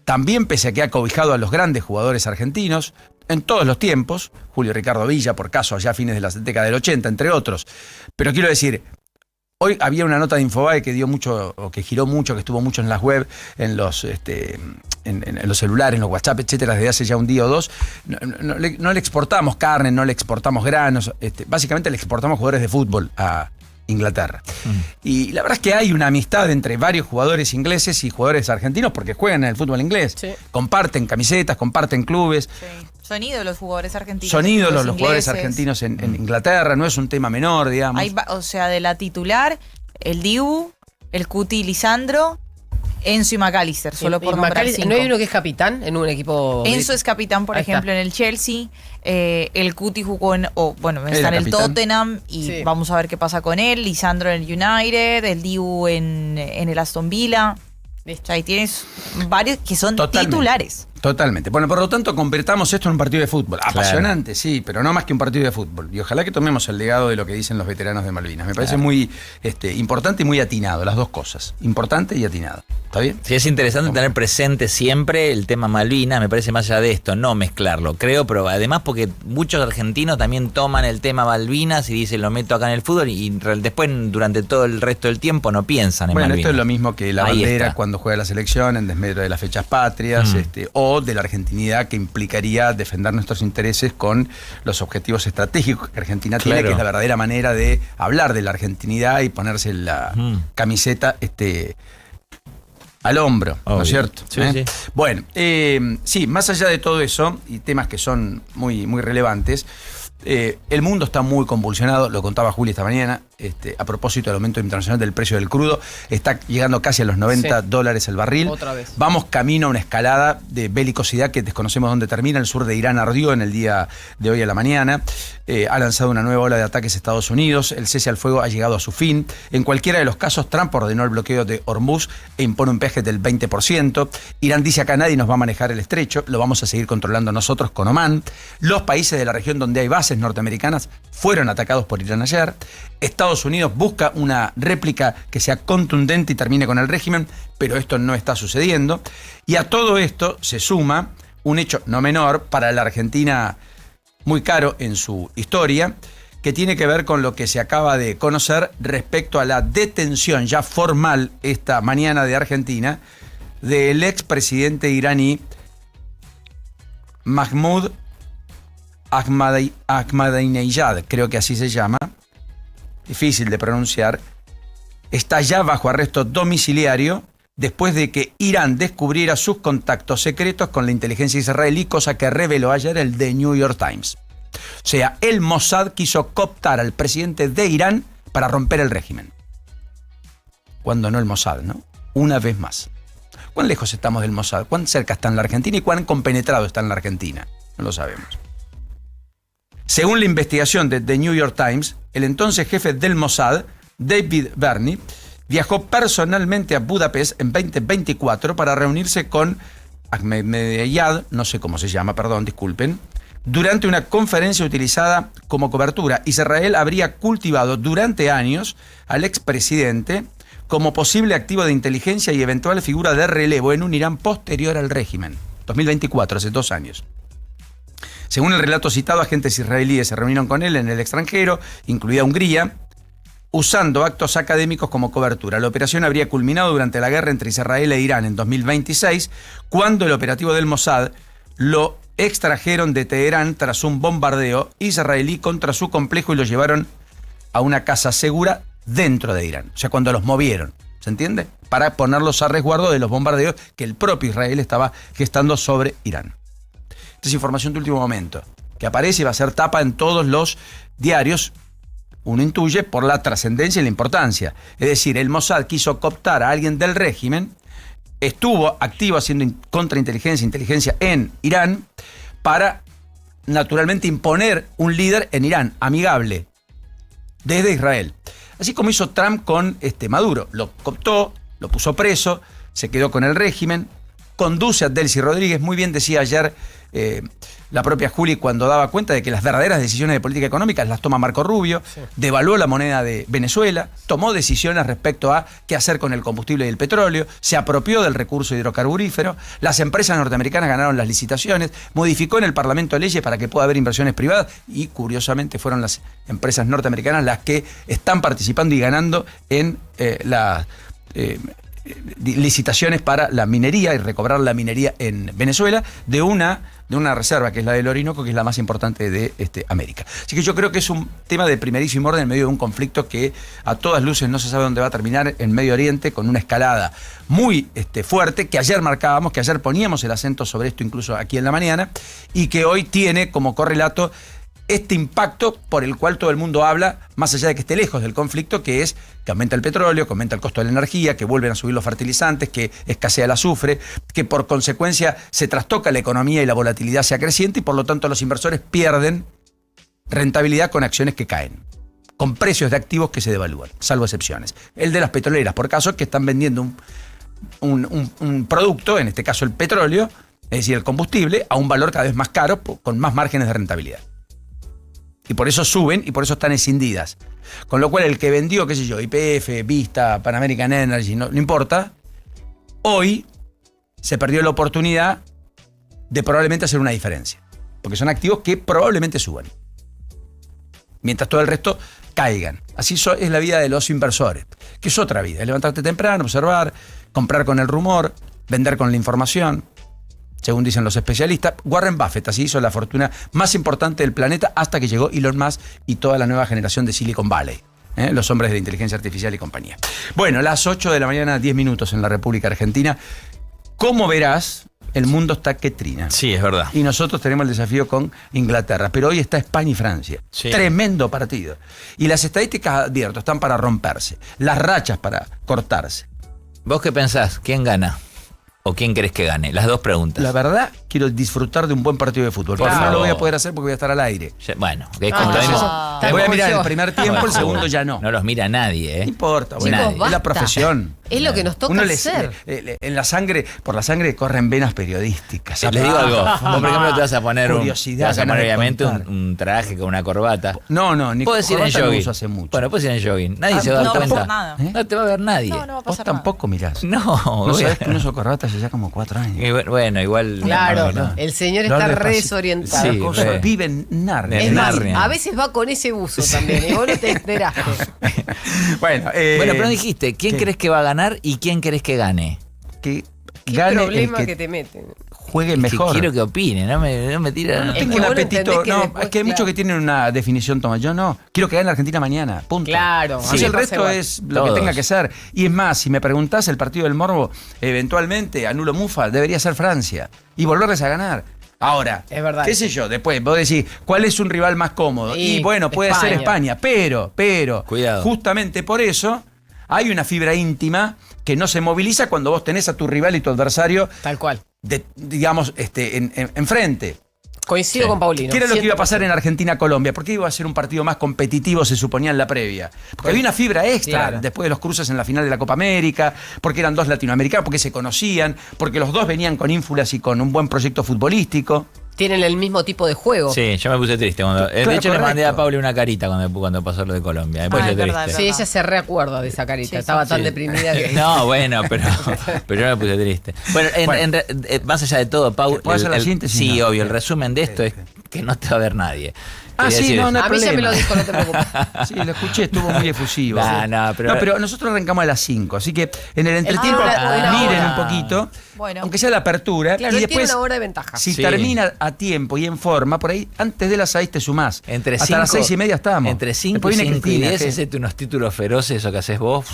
también, pese a que ha cobijado a los grandes jugadores argentinos en todos los tiempos. Julio Ricardo Villa, por caso, allá a fines de la década del 80, entre otros. Pero quiero decir, hoy había una nota de Infobae que dio mucho, o que giró mucho, que estuvo mucho en las web, en los en los celulares, en los WhatsApp, etcétera, desde hace ya un día o dos. No le exportamos carne, no le exportamos granos, básicamente le exportamos jugadores de fútbol a Inglaterra. Y la verdad es que hay una amistad entre varios jugadores ingleses y jugadores argentinos porque juegan en el fútbol inglés. Sí. Comparten camisetas, comparten clubes. Son ídolos los jugadores argentinos. Son ídolos los jugadores ingleses. argentinos en Inglaterra, no es un tema menor, digamos. O sea, de la titular, el Dibu, el Cuti Lisandro, Enzo y McAllister, solo por nombrar McAllister, 5. ¿no hay uno que es capitán en un equipo? Enzo es capitán, por Ahí ejemplo, está. en el Chelsea. El Cuti jugó está Era en el capitán. Tottenham y Sí. vamos a ver qué pasa con él. Lisandro en el United, el Dibu en el Aston Villa. O sea, ahí tienes varios que son Totalmente. titulares. Totalmente. Bueno, por lo tanto, convertamos esto en un partido de fútbol. Apasionante, sí, pero no más que un partido de fútbol. Y ojalá que tomemos el legado de lo que dicen los veteranos de Malvinas. Me parece muy importante y muy atinado, las dos cosas. Importante y atinado. ¿Está bien? Sí, es interesante tener presente siempre el tema Malvinas, me parece más allá de esto, no mezclarlo, creo, pero además porque muchos argentinos también toman el tema Malvinas y dicen lo meto acá en el fútbol y después durante todo el resto del tiempo no piensan en Bueno, Malvinas. esto es lo mismo que la Ahí bandera está. cuando juega la selección en desmedro de las fechas patrias, o de la argentinidad que implicaría defender nuestros intereses con los objetivos estratégicos que Argentina tiene, Claro. que es la verdadera manera de hablar de la argentinidad y ponerse la camiseta al hombro, ¿no Obvio. es cierto? Sí, sí. Bueno, sí, más allá de todo eso, y temas que son muy, muy relevantes, el mundo está muy convulsionado, lo contaba Juli esta mañana, a propósito del aumento internacional del precio del crudo, está llegando casi a los $90 el barril. Otra vez. Vamos camino a una escalada de belicosidad que desconocemos dónde termina. El sur de Irán ardió en el día de hoy a la mañana. Ha lanzado una nueva ola de ataques a Estados Unidos. El cese al fuego ha llegado a su fin. En cualquiera de los casos, Trump ordenó el bloqueo de Hormuz e impone un peaje del 20%. Irán dice acá nadie nos va a manejar el estrecho. Lo vamos a seguir controlando nosotros con Omán. Los países de la región donde hay bases norteamericanas fueron atacados por Irán ayer. Estados Estados Unidos busca una réplica que sea contundente y termine con el régimen, pero esto no está sucediendo. Y a todo esto se suma un hecho no menor para la Argentina, muy caro en su historia, que tiene que ver con lo que se acaba de conocer respecto a la detención ya formal esta mañana de Argentina del expresidente iraní Mahmoud Ahmadinejad, creo que así se llama, difícil de pronunciar, está ya bajo arresto domiciliario después de que Irán descubriera sus contactos secretos con la inteligencia israelí, cosa que reveló ayer el The New York Times. O sea, el Mossad quiso cooptar al presidente de Irán para romper el régimen. Cuando no el Mossad, ¿no? Una vez más. ¿Cuán lejos estamos del Mossad? ¿Cuán cerca está en la Argentina y cuán compenetrado está en la Argentina? No lo sabemos. Según la investigación de The New York Times, el entonces jefe del Mossad, David Bernie, viajó personalmente a Budapest en 2024 para reunirse con Ahmadinejad, no sé cómo se llama, perdón, disculpen, durante una conferencia utilizada como cobertura. Israel habría cultivado durante años al expresidente como posible activo de inteligencia y eventual figura de relevo en un Irán posterior al régimen. 2024, hace 2 años. Según el relato citado, agentes israelíes se reunieron con él en el extranjero, incluida Hungría, usando actos académicos como cobertura. La operación habría culminado durante la guerra entre Israel e Irán en 2026, cuando el operativo del Mossad lo extrajeron de Teherán tras un bombardeo israelí contra su complejo y lo llevaron a una casa segura dentro de Irán. O sea, cuando los movieron, ¿se entiende? Para ponerlos a resguardo de los bombardeos que el propio Israel estaba gestando sobre Irán. Esta es información de último momento, que aparece y va a ser tapa en todos los diarios, uno intuye, por la trascendencia y la importancia. Es decir, el Mossad quiso cooptar a alguien del régimen, estuvo activo haciendo inteligencia en Irán para, naturalmente, imponer un líder en Irán, amigable, desde Israel. Así como hizo Trump con Maduro. Lo cooptó, lo puso preso, se quedó con el régimen, conduce a Delcy Rodríguez. Muy bien decía ayer la propia Juli cuando daba cuenta de que las verdaderas decisiones de política económica las toma Marco Rubio, devaluó la moneda de Venezuela, tomó decisiones respecto a qué hacer con el combustible y el petróleo, se apropió del recurso hidrocarburífero, las empresas norteamericanas ganaron las licitaciones, modificó en el Parlamento leyes para que pueda haber inversiones privadas y, curiosamente, fueron las empresas norteamericanas las que están participando y ganando en las licitaciones para la minería y recobrar la minería en Venezuela de una reserva que es la del Orinoco, que es la más importante de América. Así que yo creo que es un tema de primerísimo orden en medio de un conflicto que a todas luces no se sabe dónde va a terminar en Medio Oriente, con una escalada muy fuerte que ayer marcábamos, que ayer poníamos el acento sobre esto incluso aquí en la mañana, y que hoy tiene como correlato este impacto por el cual todo el mundo habla, más allá de que esté lejos del conflicto, que es que aumenta el petróleo, que aumenta el costo de la energía, que vuelven a subir los fertilizantes, que escasea el azufre, que por consecuencia se trastoca la economía y la volatilidad sea creciente y por lo tanto los inversores pierden rentabilidad con acciones que caen, con precios de activos que se devalúan, salvo excepciones. El de las petroleras, por caso, que están vendiendo un producto, en este caso el petróleo, es decir, el combustible, a un valor cada vez más caro, con más márgenes de rentabilidad. Y por eso suben y por eso están escindidas. Con lo cual el que vendió, qué sé yo, YPF, Vista, Pan American Energy, no importa, hoy se perdió la oportunidad de probablemente hacer una diferencia. Porque son activos que probablemente suban. Mientras todo el resto caigan. Así es la vida de los inversores. Que es otra vida. Es levantarte temprano, observar, comprar con el rumor, vender con la información. Según dicen los especialistas, Warren Buffett así hizo la fortuna más importante del planeta hasta que llegó Elon Musk y toda la nueva generación de Silicon Valley, los hombres de la inteligencia artificial y compañía. Bueno, las 8 de la mañana, 10 minutos en la República Argentina. Como verás, el mundo está que trina. Sí, es verdad. Y nosotros tenemos el desafío con Inglaterra, pero hoy está España y Francia. Sí. Tremendo partido. Y las estadísticas, advierto, están para romperse. Las rachas para cortarse. ¿Vos qué pensás? ¿Quién gana? ¿O quién crees que gane? Las dos preguntas. La verdad, quiero disfrutar de un buen partido de fútbol. Pero no lo voy a poder hacer porque voy a estar al aire. Bueno, voy a mirar el primer tiempo, el segundo ya no. No los mira nadie, ¿eh? No importa, Chicos, es la profesión. Es lo que nos toca hacer. En la sangre, por la sangre corren venas periodísticas. Les digo algo. Vos, por ejemplo, te vas a poner curiosidad, obviamente un traje con una corbata. No, ni puedes ir en corbata no jogging. uso hace mucho. Bueno, puedes ir en jogging. Nadie se va a dar cuenta. Por nada. No te va a ver nadie. No va a Vos pasar tampoco mirás. No, No sabés que no uso corbata hace ya como 4 años. Bueno, igual. Claro, no. el señor No está le re pasa. desorientado. Sí, Cosa, vive en Narnia. Es más, Narnia. a veces va con ese buzo también, y vos no te enteraste. Bueno, Pero dijiste, ¿quién crees que va a ganar y quién crees que gane? Que Qué gane problema el que te meten. juegue mejor. Quiero que opine, no me tira. No Es tengo que un vos no apetito. entendés que No, después, es que hay muchos claro. que tienen una definición, Tomás. Yo no. Quiero que gane Argentina mañana. Punto. Claro. Sí, el resto es lo que tenga que ser. Y es más, si me preguntás, el partido del Morbo, eventualmente, anulo Mufa, debería ser Francia. Y volverles a ganar. Ahora, Es verdad. qué sé yo, después vos decís, ¿cuál es un rival más cómodo? Y Y bueno, puede ser España. España, pero, Cuidado. justamente por eso hay una fibra íntima que no se moviliza cuando vos tenés a tu rival y tu adversario, Tal cual. digamos, enfrente. Coincido con Paulino. ¿Qué era lo que iba a 100%. pasar en Argentina-Colombia? ¿Por qué iba a ser un partido más competitivo, se suponía en la previa? Porque había una fibra extra Claro. después de los cruces en la final de la Copa América, porque eran 2 latinoamericanos, porque se conocían, porque los dos venían con ínfulas y con un buen proyecto futbolístico. Tienen el mismo tipo de juego. Sí, yo me puse triste. Cuando, de Claro, hecho, le mandé a correcto. Pauli una carita cuando pasó lo de Colombia. Me puse es triste. verdad, es Sí, ella se reacuerda de esa carita. Estaba tan deprimida que. No, bueno, pero yo me puse triste. Bueno, más allá de todo, Pau, ¿Puedo hacer la síntesis? sí, No. obvio, el resumen de esto es que no te va a ver nadie. Ah, Quería sí, decir no, eso. no hay A mí ya me problema. lo dijo, no te preocupes. Sí, lo escuché, estuvo muy efusivo. No, pero nosotros arrancamos a las 5, así que en el entretiempo una miren hora. un poquito, Bueno. aunque sea la apertura, Claro, y él tiene después, una hora de ventaja. si Sí. termina a tiempo y en forma, por ahí, antes de las 6 te sumás. Hasta las 6:30 estamos. Entre 5 Después y viene 5 y Cristina, 10, que- hacete unos títulos feroces, eso que haces vos.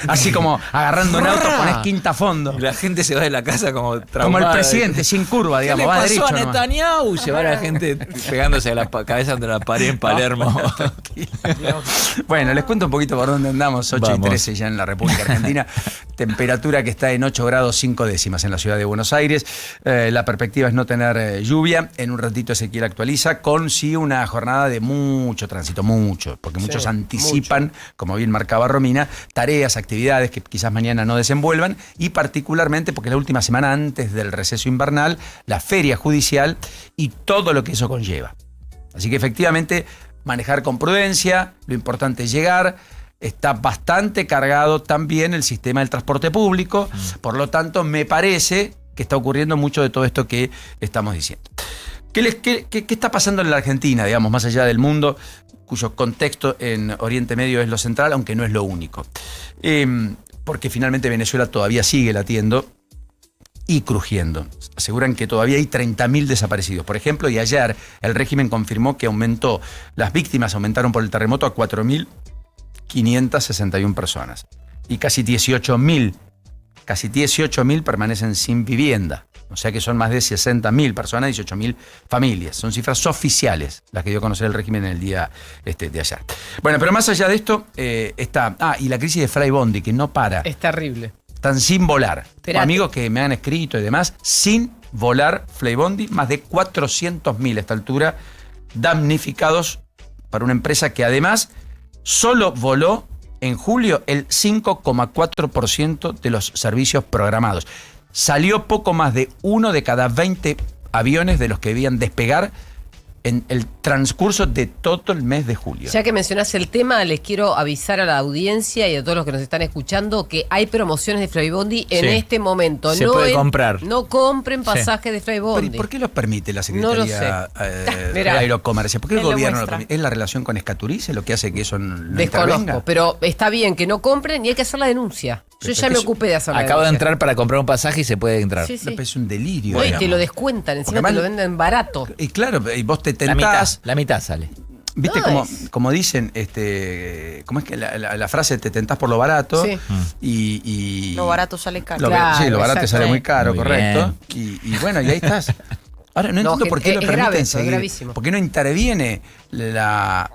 Así como agarrando un auto, ponés quinta a fondo. Y la gente se va de la casa como Como traumada. el presidente, sin curva, ¿Qué digamos, le va pasó derecho a nomás. Netanyahu? Se va la gente pegándose a la cabeza contra la pared en Palermo. Bueno, les cuento un poquito por dónde andamos, 8 y Vamos. 13 ya en la República Argentina. Temperatura que está en 8 grados 5 décimas en la ciudad de Buenos Aires. La perspectiva es no tener lluvia. En un ratito Ezequiel actualiza con sí una jornada de mucho tránsito, mucho, porque muchos anticipan, como bien marcaba Romina, tareas, actividades que quizás mañana no desenvuelvan y particularmente porque la última semana antes del receso invernal, la feria judicial y todo lo que eso conlleva. Así que efectivamente manejar con prudencia, lo importante es llegar. Está bastante cargado también el sistema del transporte público, por lo tanto me parece que está ocurriendo mucho de todo esto que estamos diciendo. ¿Qué está pasando en la Argentina, digamos, más allá del mundo, cuyo contexto en Oriente Medio es lo central, aunque no es lo único? Porque finalmente Venezuela todavía sigue latiendo y crujiendo. Aseguran que todavía hay 30.000 desaparecidos. Por ejemplo, y ayer el régimen confirmó que las víctimas aumentaron por el terremoto a 4.561 personas. Y casi 18.000 permanecen sin vivienda. O sea que son más de 60.000 personas, 18.000 familias. Son cifras oficiales las que dio a conocer el régimen en el día de ayer. Bueno, pero más allá de esto está... y la crisis de Fray Bondi, que no para. Es terrible. Están sin volar. Esperate. Amigos que me han escrito y demás, sin volar Flybondi, más de 400.000 a esta altura damnificados para una empresa que además solo voló en julio el 5,4% de los servicios programados. Salió poco más de 1 de cada 20 aviones de los que debían despegar en el transcurso de todo el mes de julio. Ya que mencionás el tema, les quiero avisar a la audiencia y a todos los que nos están escuchando que hay promociones de Flybondi en Sí. este momento. Se puede comprar. No compren Sí. pasajes de Pero, ¿y Flybondi. por qué los permite la No lo Secretaría de Mirá. Aerocomercio? ¿Por qué el Él lo gobierno lo muestra. permite? ¿Es la relación con Escaturice lo que hace que eso no Desconozco, intervenga? pero está bien que no compren y hay que hacer la denuncia. Yo Pero ya es me que ocupé de hacer la Acabo de denuncia. entrar para comprar un pasaje y se puede entrar. Sí, sí. Es un delirio. No, y digamos. te lo descuentan, encima Porque te lo además- venden barato. Y claro, y vos te La mitad, tentás. la mitad sale. ¿Viste No, como dicen, ¿cómo es que la frase te tentás por lo barato? Sí. Y Lo barato sale caro. Claro, sí, lo barato te sale exacto. muy caro, Muy correcto. Y bueno, y ahí estás. Ahora, no entiendo que por qué lo es permiten grave eso, es seguir. gravísimo. ¿Por qué no interviene la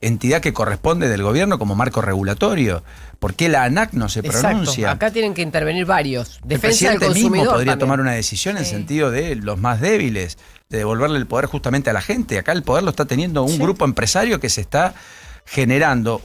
entidad que corresponde del gobierno como marco regulatorio? ¿Por qué la ANAC no se Exacto. pronuncia? Acá tienen que intervenir varios. El Defensa del presidente mismo consumidor podría también. tomar una decisión en Sí. sentido de los más débiles, de devolverle el poder justamente a la gente. Acá el poder lo está teniendo un grupo empresario que se está generando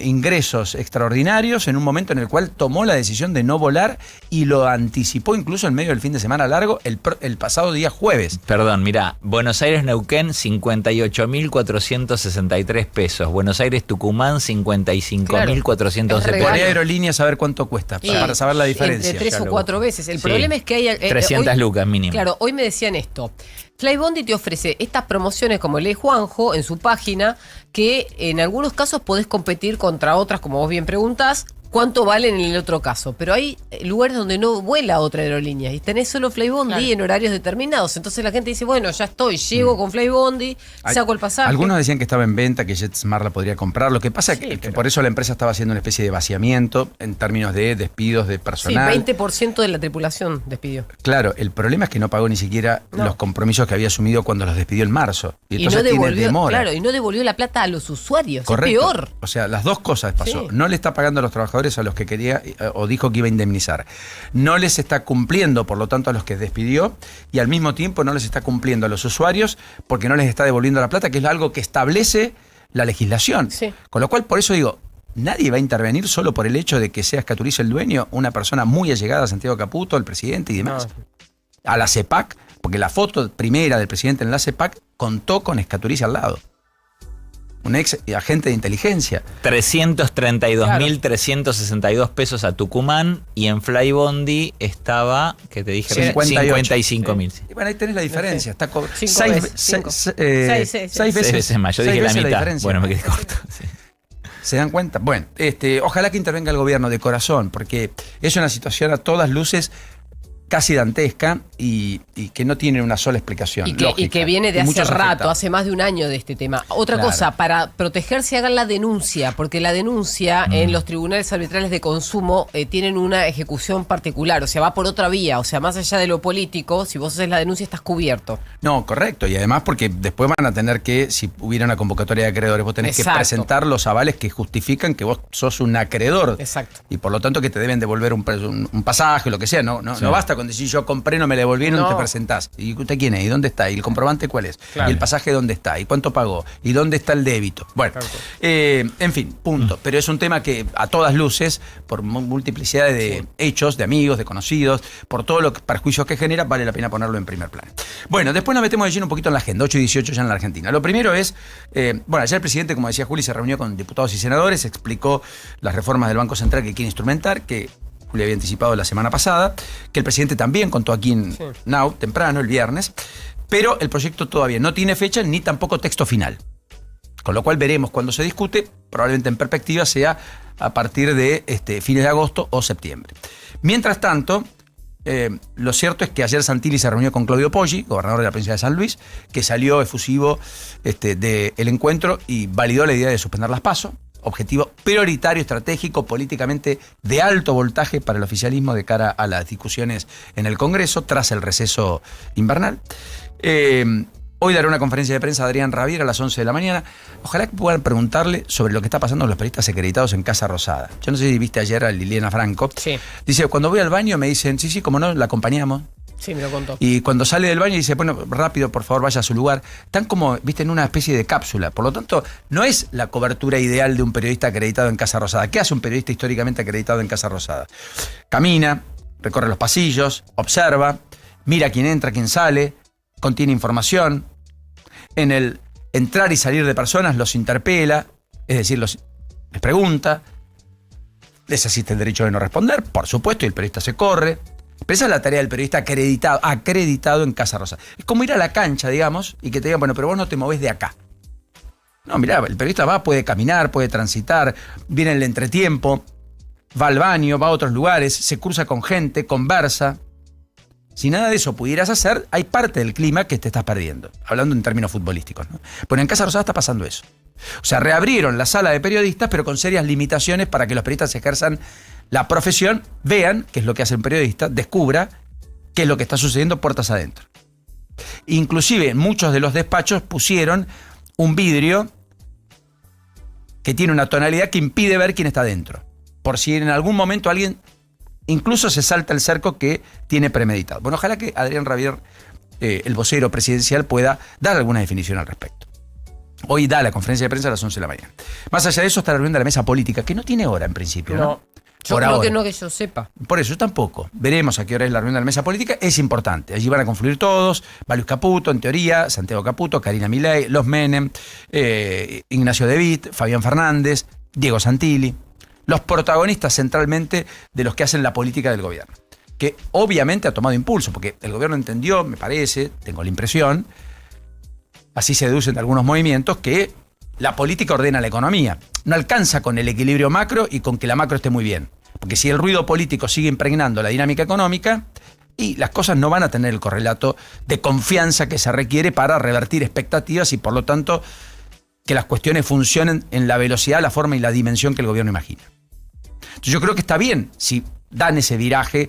ingresos extraordinarios en un momento en el cual tomó la decisión de no volar y lo anticipó incluso en medio del fin de semana largo el pasado día jueves. Perdón, mira, Buenos Aires-Neuquén, 58.463 pesos. Buenos Aires-Tucumán, 55.470 Por pesos. aerolínea saber cuánto cuesta, para saber la diferencia. Entre 3 o 4 veces. El problema es que hay... 300 lucas mínimo. Claro, hoy me decían esto. Flybondi te ofrece estas promociones, como lee Juanjo, en su página, que en algunos casos podés competir contra otras, como vos bien preguntás, cuánto valen en el otro caso. Pero hay lugares donde no vuela otra aerolínea y tenés solo Flybondi en horarios determinados. Entonces la gente dice, bueno, ya estoy, llego con Flybondi, saco el pasaje. Algunos decían que estaba en venta, que JetSmart la podría comprar. Lo que pasa es que por eso la empresa estaba haciendo una especie de vaciamiento en términos de despidos de personal. Sí, 20% de la tripulación despidió. Claro, el problema es que no pagó ni siquiera los compromisos que había asumido cuando los despidió en marzo. Y entonces no devolvió, tiene demora. claro, y no devolvió la plata a los usuarios. Correcto. Es peor. O sea, las dos cosas pasó. Sí. No le está pagando a los trabajadores a los que quería o dijo que iba a indemnizar. No les está cumpliendo, por lo tanto, a los que despidió, y al mismo tiempo no les está cumpliendo a los usuarios porque no les está devolviendo la plata, que es algo que establece la legislación. Sí. Con lo cual, por eso digo, nadie va a intervenir solo por el hecho de que sea Escaturizo el dueño, una persona muy allegada a Santiago Caputo, el presidente y demás. No. A la CEPAC, porque la foto primera del presidente en la CEPAC contó con Escaturizo al lado. Un ex agente de inteligencia. 332.362 pesos a Tucumán, y en Flybondi estaba, que te dije, 55.000. Sí. Y bueno, ahí tenés la diferencia. Está seis veces más. Yo dije la mitad. Bueno, me quedé corto. Sí. ¿Se dan cuenta? Bueno, ojalá que intervenga el gobierno de corazón, porque es una situación a todas luces casi dantesca y que no tiene una sola explicación. Y que viene de hace rato, hace más de un año de este tema. Otra cosa, para protegerse hagan la denuncia, porque la denuncia en los tribunales arbitrales de consumo tienen una ejecución particular, o sea, va por otra vía, o sea, más allá de lo político, si vos haces la denuncia estás cubierto. No, correcto, y además porque después van a tener que, si hubiera una convocatoria de acreedores, vos tenés que presentar los avales que justifican que vos sos un acreedor. Exacto. Y por lo tanto que te deben devolver un pasaje, lo que sea, no basta con decir yo compré, no me la devolvieron, te presentás. ¿Y usted quién es? ¿Y dónde está? ¿Y el comprobante cuál es? Claro. ¿Y el pasaje dónde está? ¿Y cuánto pagó? ¿Y dónde está el débito? Bueno, en fin, punto. Pero es un tema que a todas luces, por multiplicidad de hechos, de amigos, de conocidos, por todos los perjuicios que genera, vale la pena ponerlo en primer plano. Bueno, después nos metemos de lleno un poquito en la agenda, 8 y 18 ya en la Argentina. Lo primero es, ayer el presidente, como decía Juli, se reunió con diputados y senadores, explicó las reformas del Banco Central que quiere instrumentar, que Julio había anticipado la semana pasada, que el presidente también contó aquí en Now, temprano, el viernes, pero el proyecto todavía no tiene fecha ni tampoco texto final. Con lo cual veremos cuando se discute, probablemente en perspectiva sea a partir de fines de agosto o septiembre. Mientras tanto, lo cierto es que ayer Santilli se reunió con Claudio Poggi, gobernador de la provincia de San Luis, que salió efusivo del encuentro y validó la idea de suspender las PASO. Objetivo prioritario, estratégico, políticamente de alto voltaje para el oficialismo de cara a las discusiones en el Congreso tras el receso invernal. Hoy dará una conferencia de prensa a Adrián Rabier a las 11 de la mañana. Ojalá que puedan preguntarle sobre lo que está pasando con los periodistas acreditados en Casa Rosada. Yo no sé si viste ayer a Liliana Franco. Sí. Dice, cuando voy al baño me dicen, sí, como no, la acompañamos. Sí, me lo contó. Y cuando sale del baño dice, bueno, rápido, por favor, vaya a su lugar. Están como, viste, en una especie de cápsula. Por lo tanto, no es la cobertura ideal de un periodista acreditado en Casa Rosada. ¿Qué hace un periodista históricamente acreditado en Casa Rosada? Camina, recorre los pasillos, observa, mira quién entra, quién sale, contiene información. En el entrar y salir de personas los interpela, es decir, les pregunta, les asiste el derecho de no responder, por supuesto, y el periodista se corre. Pero esa es la tarea del periodista acreditado en Casa Rosada. Es como ir a la cancha, digamos, y que te digan, bueno, pero vos no te movés de acá. No, mirá, el periodista va, puede caminar, puede transitar, viene el entretiempo, va al baño, va a otros lugares, se cruza con gente, conversa. Si nada de eso pudieras hacer, hay parte del clima que te estás perdiendo. Hablando en términos futbolísticos, ¿no? Bueno, en Casa Rosada está pasando eso. O sea, reabrieron la sala de periodistas, pero con serias limitaciones para que los periodistas ejerzan la profesión, vean qué es lo que hace un periodista, descubra qué es lo que está sucediendo puertas adentro. Inclusive muchos de los despachos pusieron un vidrio que tiene una tonalidad que impide ver quién está dentro. Por si en algún momento alguien incluso se salta el cerco que tiene premeditado. Bueno, ojalá que Adrián Rabier, el vocero presidencial, pueda dar alguna definición al respecto. Hoy da la conferencia de prensa a las 11 de la mañana. Más allá de eso está la reunión de la mesa política, que no tiene hora en principio, ¿no? Yo Por creo ahora. que no que yo sepa. Por eso, yo tampoco. Veremos a qué hora es la reunión de la mesa política. Es importante. Allí van a confluir todos. Va Luis Caputo, en teoría, Santiago Caputo, Karina Milei, los Menem, Ignacio De Witt, Fabián Fernández, Diego Santilli. Los protagonistas centralmente de los que hacen la política del gobierno. Que obviamente ha tomado impulso, porque el gobierno entendió, me parece, tengo la impresión, así se deducen de algunos movimientos, que la política ordena la economía. No alcanza con el equilibrio macro y con que la macro esté muy bien. Porque si el ruido político sigue impregnando la dinámica económica, y las cosas no van a tener el correlato de confianza que se requiere para revertir expectativas y por lo tanto que las cuestiones funcionen en la velocidad, la forma y la dimensión que el gobierno imagina. Entonces yo creo que está bien si dan ese viraje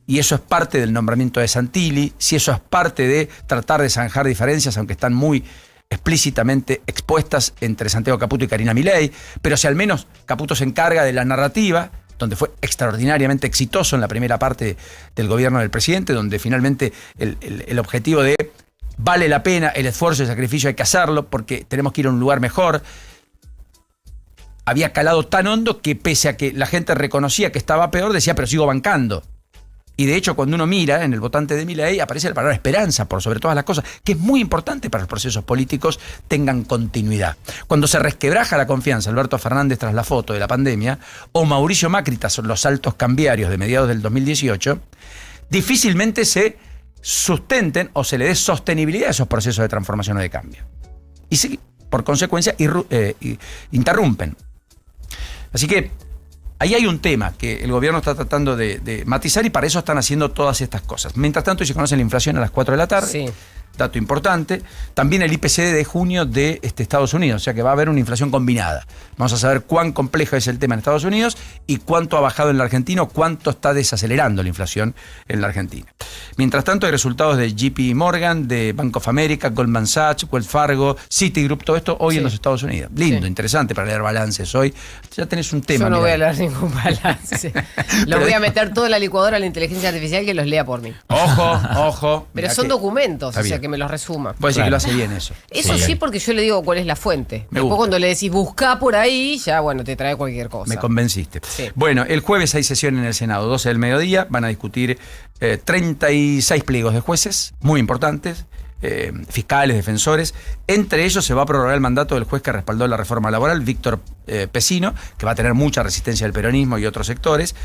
y eso es parte del nombramiento de Santilli, si eso es parte de tratar de zanjar diferencias, aunque están muy explícitamente expuestas entre Santiago Caputo y Karina Milei, pero si al menos Caputo se encarga de la narrativa, donde fue extraordinariamente exitoso en la primera parte del gobierno del presidente, donde finalmente el objetivo de vale la pena el esfuerzo y el sacrificio, hay que hacerlo porque tenemos que ir a un lugar mejor, había calado tan hondo que pese a que la gente reconocía que estaba peor, decía, pero sigo bancando. Y de hecho, cuando uno mira en el votante de Milei, aparece la palabra esperanza por sobre todas las cosas, que es muy importante para los procesos políticos tengan continuidad. Cuando se resquebraja la confianza, Alberto Fernández tras la foto de la pandemia, o Mauricio Macri tras los saltos cambiarios de mediados del 2018, difícilmente se sustenten o se le dé sostenibilidad a esos procesos de transformación o de cambio. Y sí, por consecuencia, interrumpen. Así que ahí hay un tema que el gobierno está tratando de matizar y para eso están haciendo todas estas cosas. Mientras tanto, se conoce la inflación a las 4 de la tarde. Sí. Dato importante. También el IPC de junio de Estados Unidos, o sea que va a haber una inflación combinada. Vamos a saber cuán complejo es el tema en Estados Unidos y cuánto ha bajado en la Argentina o cuánto está desacelerando la inflación en la Argentina. Mientras tanto, hay resultados de JP Morgan, de Bank of America, Goldman Sachs, Wells Fargo, Citigroup, todo esto hoy en los Estados Unidos. Lindo, interesante para leer balances hoy. Ya tenés un tema. Yo no mirá. voy a leer ningún balance. Lo voy a meter todo en la licuadora a la inteligencia artificial que los lea por mí. Ojo. Pero Mirá son que documentos, está o sea bien. que me los resuma. Puede decir que lo hace bien eso. Eso sí, porque yo le digo cuál es la fuente. Me Después gusta. cuando le decís buscá por ahí, ya bueno, te trae cualquier cosa. Me convenciste. Sí. Bueno, el jueves hay sesión en el Senado, 12 del mediodía. Van a discutir 36 pliegos de jueces, muy importantes, fiscales, defensores. Entre ellos se va a prorrogar el mandato del juez que respaldó la reforma laboral, Víctor Pesino, que va a tener mucha resistencia del peronismo y otros sectores.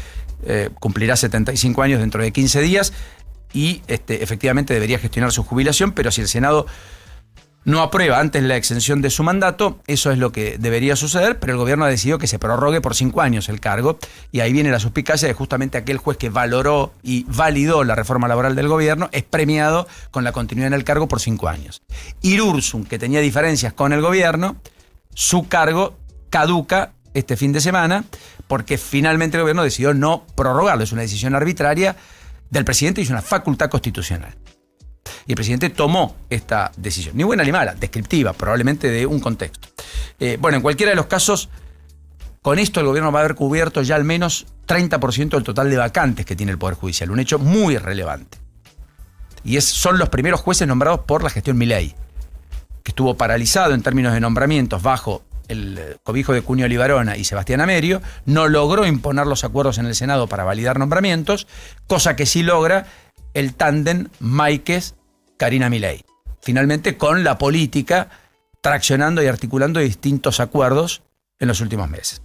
Cumplirá 75 años dentro de 15 días y efectivamente debería gestionar su jubilación, pero si el Senado no aprueba antes la exención de su mandato, eso es lo que debería suceder, pero el gobierno ha decidido que se prorrogue por 5 años el cargo, y ahí viene la suspicacia de justamente aquel juez que valoró y validó la reforma laboral del gobierno, es premiado con la continuidad en el cargo por 5 años. Irurzun, que tenía diferencias con el gobierno, su cargo caduca este fin de semana, porque finalmente el gobierno decidió no prorrogarlo, es una decisión arbitraria del presidente y es una facultad constitucional. Y el presidente tomó esta decisión, ni buena ni mala, descriptiva, probablemente de un contexto. Bueno, en cualquiera de los casos, con esto el gobierno va a haber cubierto ya al menos 30% del total de vacantes que tiene el Poder Judicial, un hecho muy relevante. Y son los primeros jueces nombrados por la gestión Milei, que estuvo paralizado en términos de nombramientos bajo el cobijo de Cunio Libarona y Sebastián Amerio, no logró imponer los acuerdos en el Senado para validar nombramientos, cosa que sí logra el tándem Máiquez-Karina Milei. Finalmente, con la política traccionando y articulando distintos acuerdos en los últimos meses.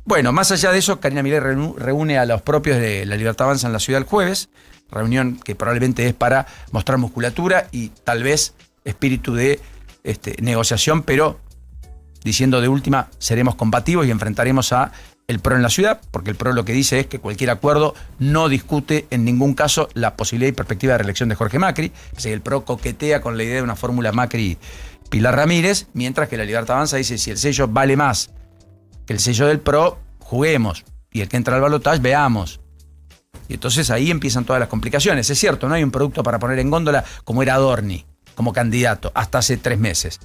Bueno, más allá de eso, Karina Milei reúne a los propios de La Libertad Avanza en la ciudad el jueves, reunión que probablemente es para mostrar musculatura y tal vez espíritu de negociación, pero diciendo de última, seremos combativos y enfrentaremos a el PRO en la ciudad, porque el PRO lo que dice es que cualquier acuerdo no discute en ningún caso la posibilidad y perspectiva de reelección de Jorge Macri. Es decir, el PRO coquetea con la idea de una fórmula Macri-Pilar Ramírez, mientras que la Libertad Avanza dice, si el sello vale más que el sello del PRO, juguemos. Y el que entra al balotaje, veamos. Y entonces ahí empiezan todas las complicaciones. Es cierto, no hay un producto para poner en góndola como era Adorni, como candidato, hasta hace 3 meses.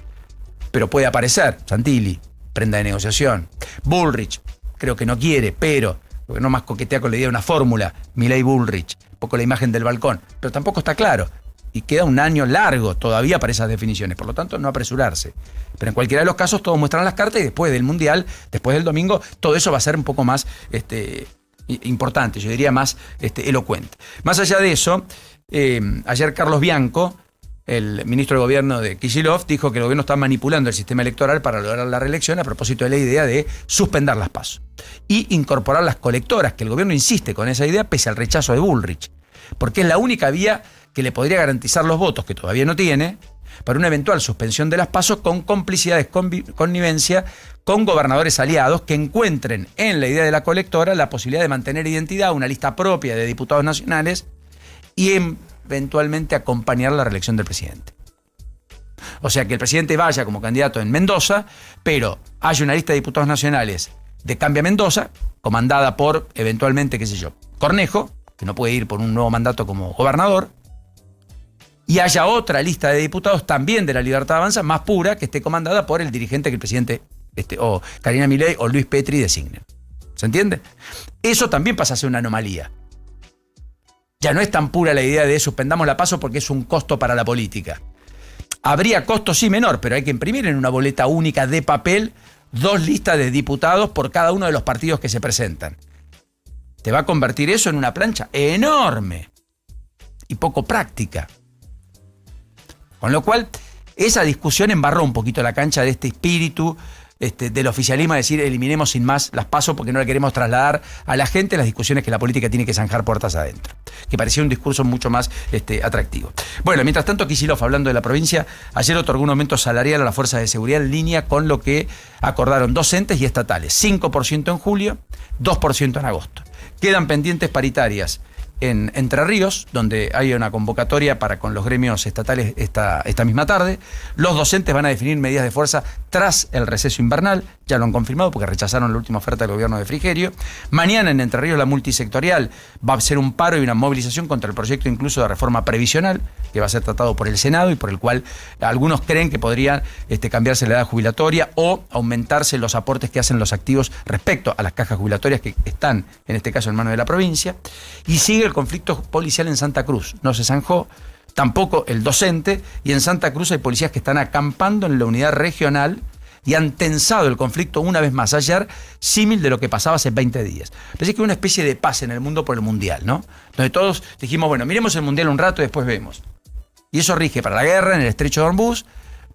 Pero puede aparecer Santilli, prenda de negociación. Bullrich, creo que no quiere, pero porque no más coquetea con la idea de una fórmula, Milei Bullrich, un poco la imagen del balcón, pero tampoco está claro. Y queda un año largo todavía para esas definiciones, por lo tanto no apresurarse. Pero en cualquiera de los casos todos muestran las cartas y después del Mundial, después del domingo, todo eso va a ser un poco más importante, yo diría más elocuente. Más allá de eso, ayer Carlos Bianco, el ministro de Gobierno de Kicillof, dijo que el gobierno está manipulando el sistema electoral para lograr la reelección a propósito de la idea de suspender las PASO y incorporar las colectoras, que el gobierno insiste con esa idea pese al rechazo de Bullrich, porque es la única vía que le podría garantizar los votos, que todavía no tiene, para una eventual suspensión de las PASO con complicidades, connivencia con gobernadores aliados que encuentren en la idea de la colectora la posibilidad de mantener identidad, una lista propia de diputados nacionales y eventualmente acompañar la reelección del presidente. O sea, que el presidente vaya como candidato en Mendoza, pero haya una lista de diputados nacionales de Cambia Mendoza, comandada por, eventualmente, qué sé yo, Cornejo, que no puede ir por un nuevo mandato como gobernador, y haya otra lista de diputados también de la Libertad Avanza, más pura, que esté comandada por el dirigente que el presidente, o Karina Milei o Luis Petri designen. ¿Se entiende? Eso también pasa a ser una anomalía. Ya no es tan pura la idea de suspendamos la PASO porque es un costo para la política. Habría costo sí menor, pero hay que imprimir en una boleta única de papel 2 listas de diputados por cada uno de los partidos que se presentan. Te va a convertir eso en una plancha enorme y poco práctica. Con lo cual, esa discusión embarró un poquito la cancha de este espíritu del oficialismo, de decir eliminemos sin más las PASO porque no le queremos trasladar a la gente las discusiones que la política tiene que zanjar puertas adentro, que parecía un discurso mucho más atractivo. Bueno, mientras tanto, Kicillof, hablando de la provincia, ayer otorgó un aumento salarial a las fuerzas de seguridad en línea con lo que acordaron docentes y estatales, 5% en julio, 2% en agosto. Quedan pendientes paritarias en Entre Ríos, donde hay una convocatoria para con los gremios estatales esta misma tarde. Los docentes van a definir medidas de fuerza tras el receso invernal, ya lo han confirmado porque rechazaron la última oferta del gobierno de Frigerio. Mañana en Entre Ríos la multisectorial va a ser un paro y una movilización contra el proyecto incluso de reforma previsional, que va a ser tratado por el Senado y por el cual algunos creen que podría cambiarse la edad jubilatoria o aumentarse los aportes que hacen los activos respecto a las cajas jubilatorias que están, en este caso, en manos de la provincia. Y sigue el conflicto policial en Santa Cruz. No se zanjó tampoco el docente, y en Santa Cruz hay policías que están acampando en la unidad regional y han tensado el conflicto una vez más ayer, símil de lo que pasaba hace 20 días. Parece que hay una especie de paz en el mundo por el Mundial, ¿no? Donde todos dijimos, bueno, miremos el Mundial un rato y después vemos. Y eso rige para la guerra en el Estrecho de Hormuz,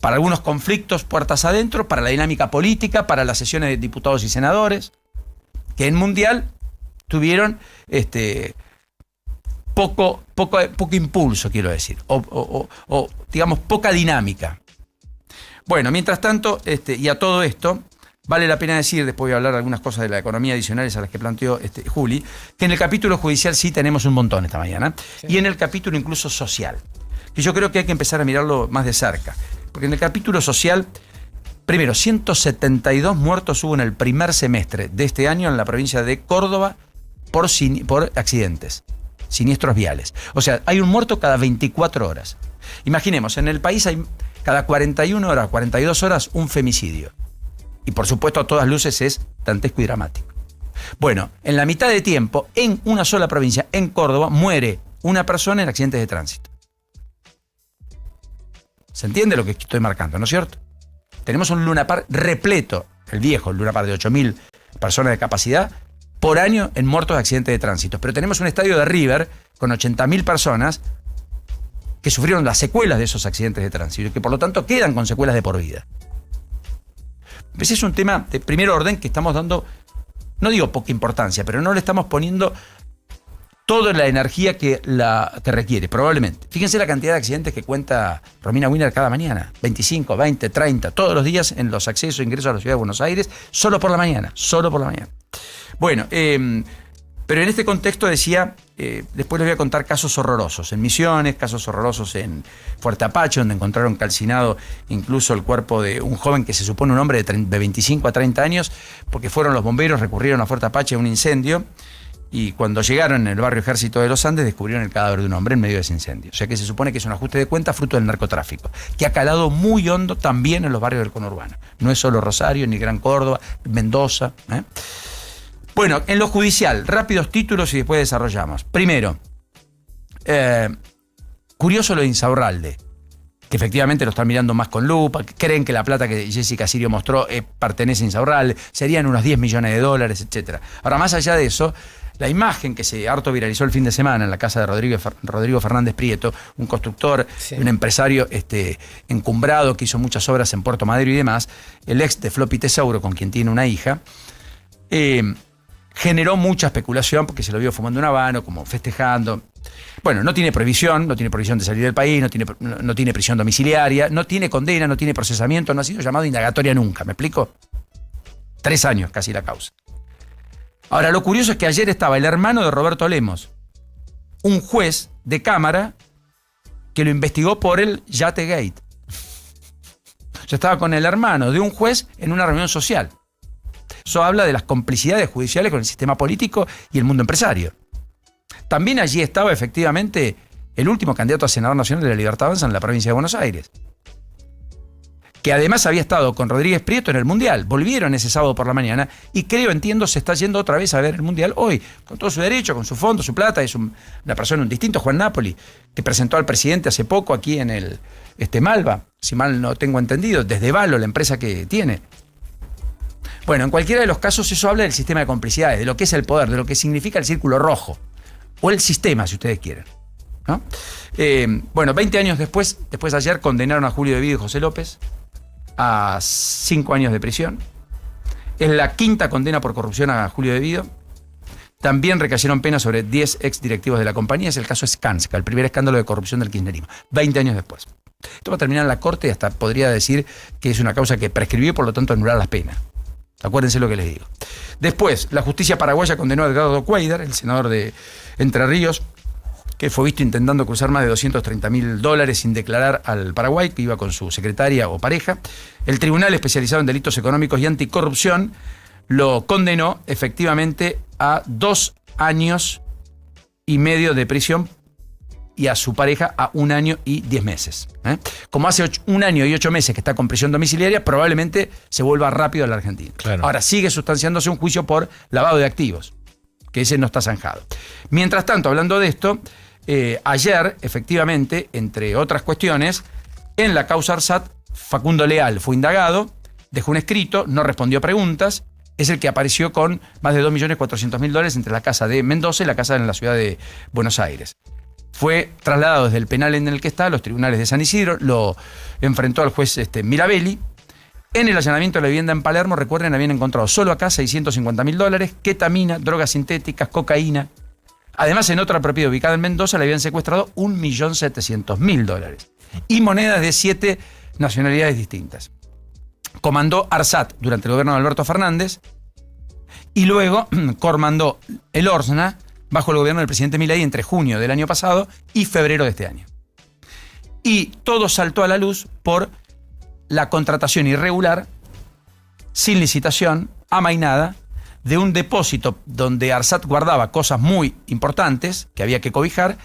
para algunos conflictos puertas adentro, para la dinámica política, para las sesiones de diputados y senadores, que en Mundial tuvieron poco impulso, quiero decir, o digamos poca dinámica. Bueno, mientras tanto, y a todo esto, vale la pena decir, después voy a hablar de algunas cosas de la economía adicionales a las que planteó Juli, que en el capítulo judicial sí tenemos un montón esta mañana, sí. Y en el capítulo incluso social, que yo creo que hay que empezar a mirarlo más de cerca, porque en el capítulo social, primero, 172 muertos hubo en el primer semestre de este año en la provincia de Córdoba por accidentes, siniestros viales. O sea, hay un muerto cada 24 horas. Imaginemos, en el país hay cada 41 horas, 42 horas, un femicidio. Y por supuesto, a todas luces es dantesco y dramático. Bueno, en la mitad de tiempo, en una sola provincia, en Córdoba, muere una persona en accidentes de tránsito. ¿Se entiende lo que estoy marcando, no es cierto? Tenemos un Luna Park repleto, el viejo Luna Park de 8.000 personas de capacidad, por año en muertos de accidentes de tránsito. Pero tenemos un estadio de River con 80.000 personas que sufrieron las secuelas de esos accidentes de tránsito y que por lo tanto quedan con secuelas de por vida. Ese es un tema de primer orden que estamos dando, no digo poca importancia, pero no le estamos poniendo toda la energía que requiere, probablemente. Fíjense la cantidad de accidentes que cuenta Romina Wiener cada mañana. 25, 20, 30, todos los días en los accesos e ingresos a la ciudad de Buenos Aires, solo por la mañana. Bueno, pero en este contexto decía, después les voy a contar casos horrorosos en Misiones, casos horrorosos en Fuerte Apache, donde encontraron calcinado incluso el cuerpo de un joven que se supone un hombre de 25 a 30 años, porque fueron los bomberos, recurrieron a Fuerte Apache a un incendio, y cuando llegaron en el barrio Ejército de los Andes descubrieron el cadáver de un hombre en medio de ese incendio. O sea que se supone que es un ajuste de cuentas fruto del narcotráfico, que ha calado muy hondo también en los barrios del conurbano. No es solo Rosario, ni Gran Córdoba, Mendoza. Bueno, en lo judicial, rápidos títulos y después desarrollamos. Primero, Curioso lo de Insaurralde, que efectivamente lo están mirando más con lupa, creen que la plata que Jessica Sirio mostró pertenece a Insaurralde, serían unos 10 millones de dólares, etc. Ahora, más allá de eso, la imagen que se harto viralizó el fin de semana en la casa de Rodrigo Fernández Prieto, un constructor, un empresario encumbrado que hizo muchas obras en Puerto Madero y demás, el ex de Floppy Tesauro, con quien tiene una hija, generó mucha especulación porque se lo vio fumando un habano, como festejando. Bueno, no tiene prohibición de salir del país, no tiene prisión domiciliaria, no tiene condena, no tiene procesamiento, no ha sido llamado indagatoria nunca, ¿me explico? 3 años casi la causa. Ahora, lo curioso es que ayer estaba el hermano de Roberto Lemos, un juez de cámara que lo investigó por el Yategate. Yo estaba con el hermano de un juez en una reunión social. Eso habla de las complicidades judiciales con el sistema político y el mundo empresario. También allí estaba efectivamente el último candidato a senador nacional de la Libertad Avanza en la provincia de Buenos Aires, que además había estado con Rodríguez Prieto en el Mundial. Volvieron ese sábado por la mañana y entiendo, se está yendo otra vez a ver el Mundial hoy, con todo su derecho, con su fondo, su plata. Es una persona, un distinto Juan Napoli, que presentó al presidente hace poco aquí en el Malva, si mal no tengo entendido, desde Valo, la empresa que tiene. Bueno, en cualquiera de los casos eso habla del sistema de complicidades, de lo que es el poder, de lo que significa el círculo rojo, o el sistema, si ustedes quieren, ¿no? Bueno, 20 años después de ayer, condenaron a Julio Devido y José López a 5 años de prisión. Es la 5ª condena por corrupción a Julio Devido. También recayeron penas sobre 10 exdirectivos de la compañía. Es el caso Skanska, el primer escándalo de corrupción del kirchnerismo. 20 años después. Esto va a terminar en la corte y hasta podría decir que es una causa que prescribió y por lo tanto anular las penas. Acuérdense lo que les digo. Después, la justicia paraguaya condenó a Edgardo Cuéllar, el senador de Entre Ríos, que fue visto intentando cruzar más de $230.000 sin declarar al Paraguay, que iba con su secretaria o pareja. El Tribunal Especializado en Delitos Económicos y Anticorrupción lo condenó efectivamente a 2 años y medio de prisión y a su pareja a 1 año y 10 meses. Como hace 1 año y 8 meses que está con prisión domiciliaria, probablemente se vuelva rápido a la Argentina. Claro. Ahora sigue sustanciándose un juicio por lavado de activos, que ese no está zanjado. Mientras tanto, hablando de esto, ayer, efectivamente, entre otras cuestiones, en la causa ARSAT, Facundo Leal fue indagado, dejó un escrito, no respondió preguntas, es el que apareció con más de $2.400.000 entre la casa de Mendoza y la casa en la ciudad de Buenos Aires. Fue trasladado desde el penal en el que está a los tribunales de San Isidro, lo enfrentó al juez Mirabelli. En el allanamiento de la vivienda en Palermo, recuerden, habían encontrado solo acá $650.000, ketamina, drogas sintéticas, cocaína. Además, en otra propiedad ubicada en Mendoza le habían secuestrado $1.700.000 y monedas de 7 nacionalidades distintas. Comandó ARSAT durante el gobierno de Alberto Fernández y luego comandó el ORSNA bajo el gobierno del presidente Milei entre junio del año pasado y febrero de este año. Y todo saltó a la luz por la contratación irregular, sin licitación, amainada, de un depósito donde ARSAT guardaba cosas muy importantes que había que cobijar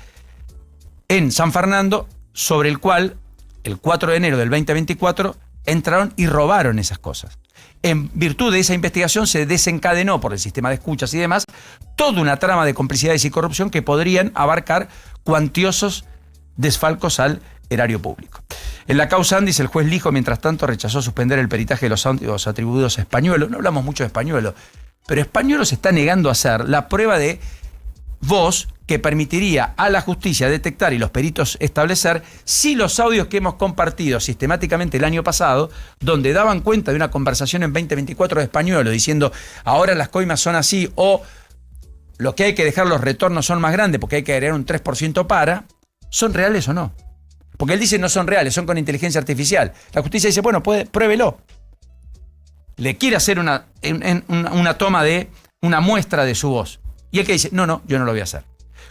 en San Fernando, sobre el cual el 4 de enero del 2024 entraron y robaron esas cosas. En virtud de esa investigación se desencadenó por el sistema de escuchas y demás toda una trama de complicidades y corrupción que podrían abarcar cuantiosos desfalcos al erario público. En la causa Andis, el juez Lijo, mientras tanto, rechazó suspender el peritaje de los audios atribuidos a Españuelo. No hablamos mucho de Españuelo, pero Españuelo se está negando a hacer la prueba de voz que permitiría a la justicia detectar y los peritos establecer si los audios que hemos compartido sistemáticamente el año pasado, donde daban cuenta de una conversación en 2024 de Españuelo diciendo ahora las coimas son así o lo que hay que dejar, los retornos son más grandes porque hay que agregar un 3% para, ¿son reales o no? Porque él dice no son reales, son con inteligencia artificial. La justicia dice, bueno, pruébelo. Le quiere hacer una toma de una muestra de su voz. Y él que dice, no, yo no lo voy a hacer.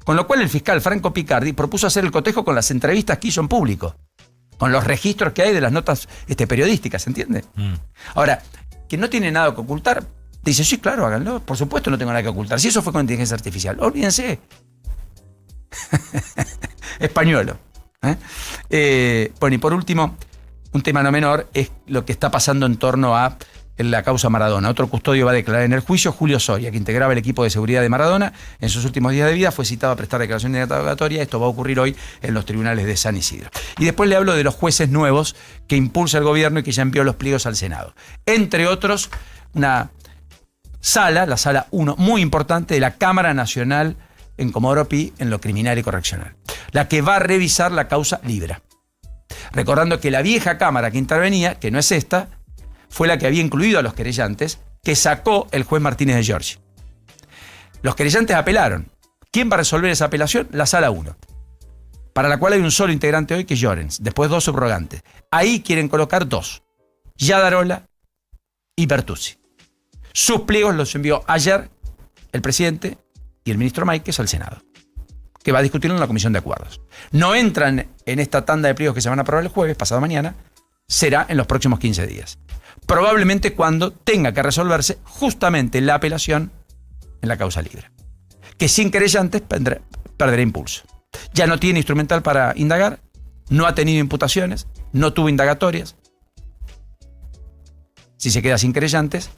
Con lo cual el fiscal Franco Picardi propuso hacer el cotejo con las entrevistas que hizo en público, con los registros que hay de las notas periodísticas, ¿entiende? Ahora, que no tiene nada que ocultar, dice, sí, claro, háganlo, por supuesto no tengo nada que ocultar. Si eso fue con inteligencia artificial, olvídense. Españuelo. Bueno, y por último, un tema no menor es lo que está pasando en torno a en la causa Maradona. Otro custodio va a declarar en el juicio. Julio Soria, que integraba el equipo de seguridad de Maradona, en sus últimos días de vida fue citado a prestar declaración indagatoria. Esto va a ocurrir hoy en los tribunales de San Isidro. Y después le hablo de los jueces nuevos que impulsa el gobierno y que ya envió los pliegos al Senado. Entre otros, una sala, la sala 1, muy importante de la Cámara Nacional en Comodoro Pi, en lo criminal y correccional, la que va a revisar la causa Libra. Recordando que la vieja Cámara que intervenía, que no es esta, fue la que había incluido a los querellantes, que sacó el juez Martínez de Giorgi. Los querellantes apelaron. ¿Quién va a resolver esa apelación? La Sala 1, para la cual hay un solo integrante hoy, que es Llorens, después 2 subrogantes. Ahí quieren colocar 2, Yadarola y Bertuzzi. Sus pliegos los envió ayer el presidente y el ministro Máiquez al Senado, que va a discutirlo en la Comisión de Acuerdos. No entran en esta tanda de pliegos que se van a aprobar el jueves, pasado mañana, será en los próximos 15 días. Probablemente cuando tenga que resolverse justamente la apelación en la causa Libra, que sin querellantes perderá impulso. Ya no tiene instrumental para indagar, no ha tenido imputaciones, no tuvo indagatorias. Si se queda sin querellantes,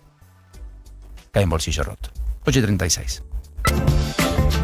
cae en bolsillo roto. 8:36.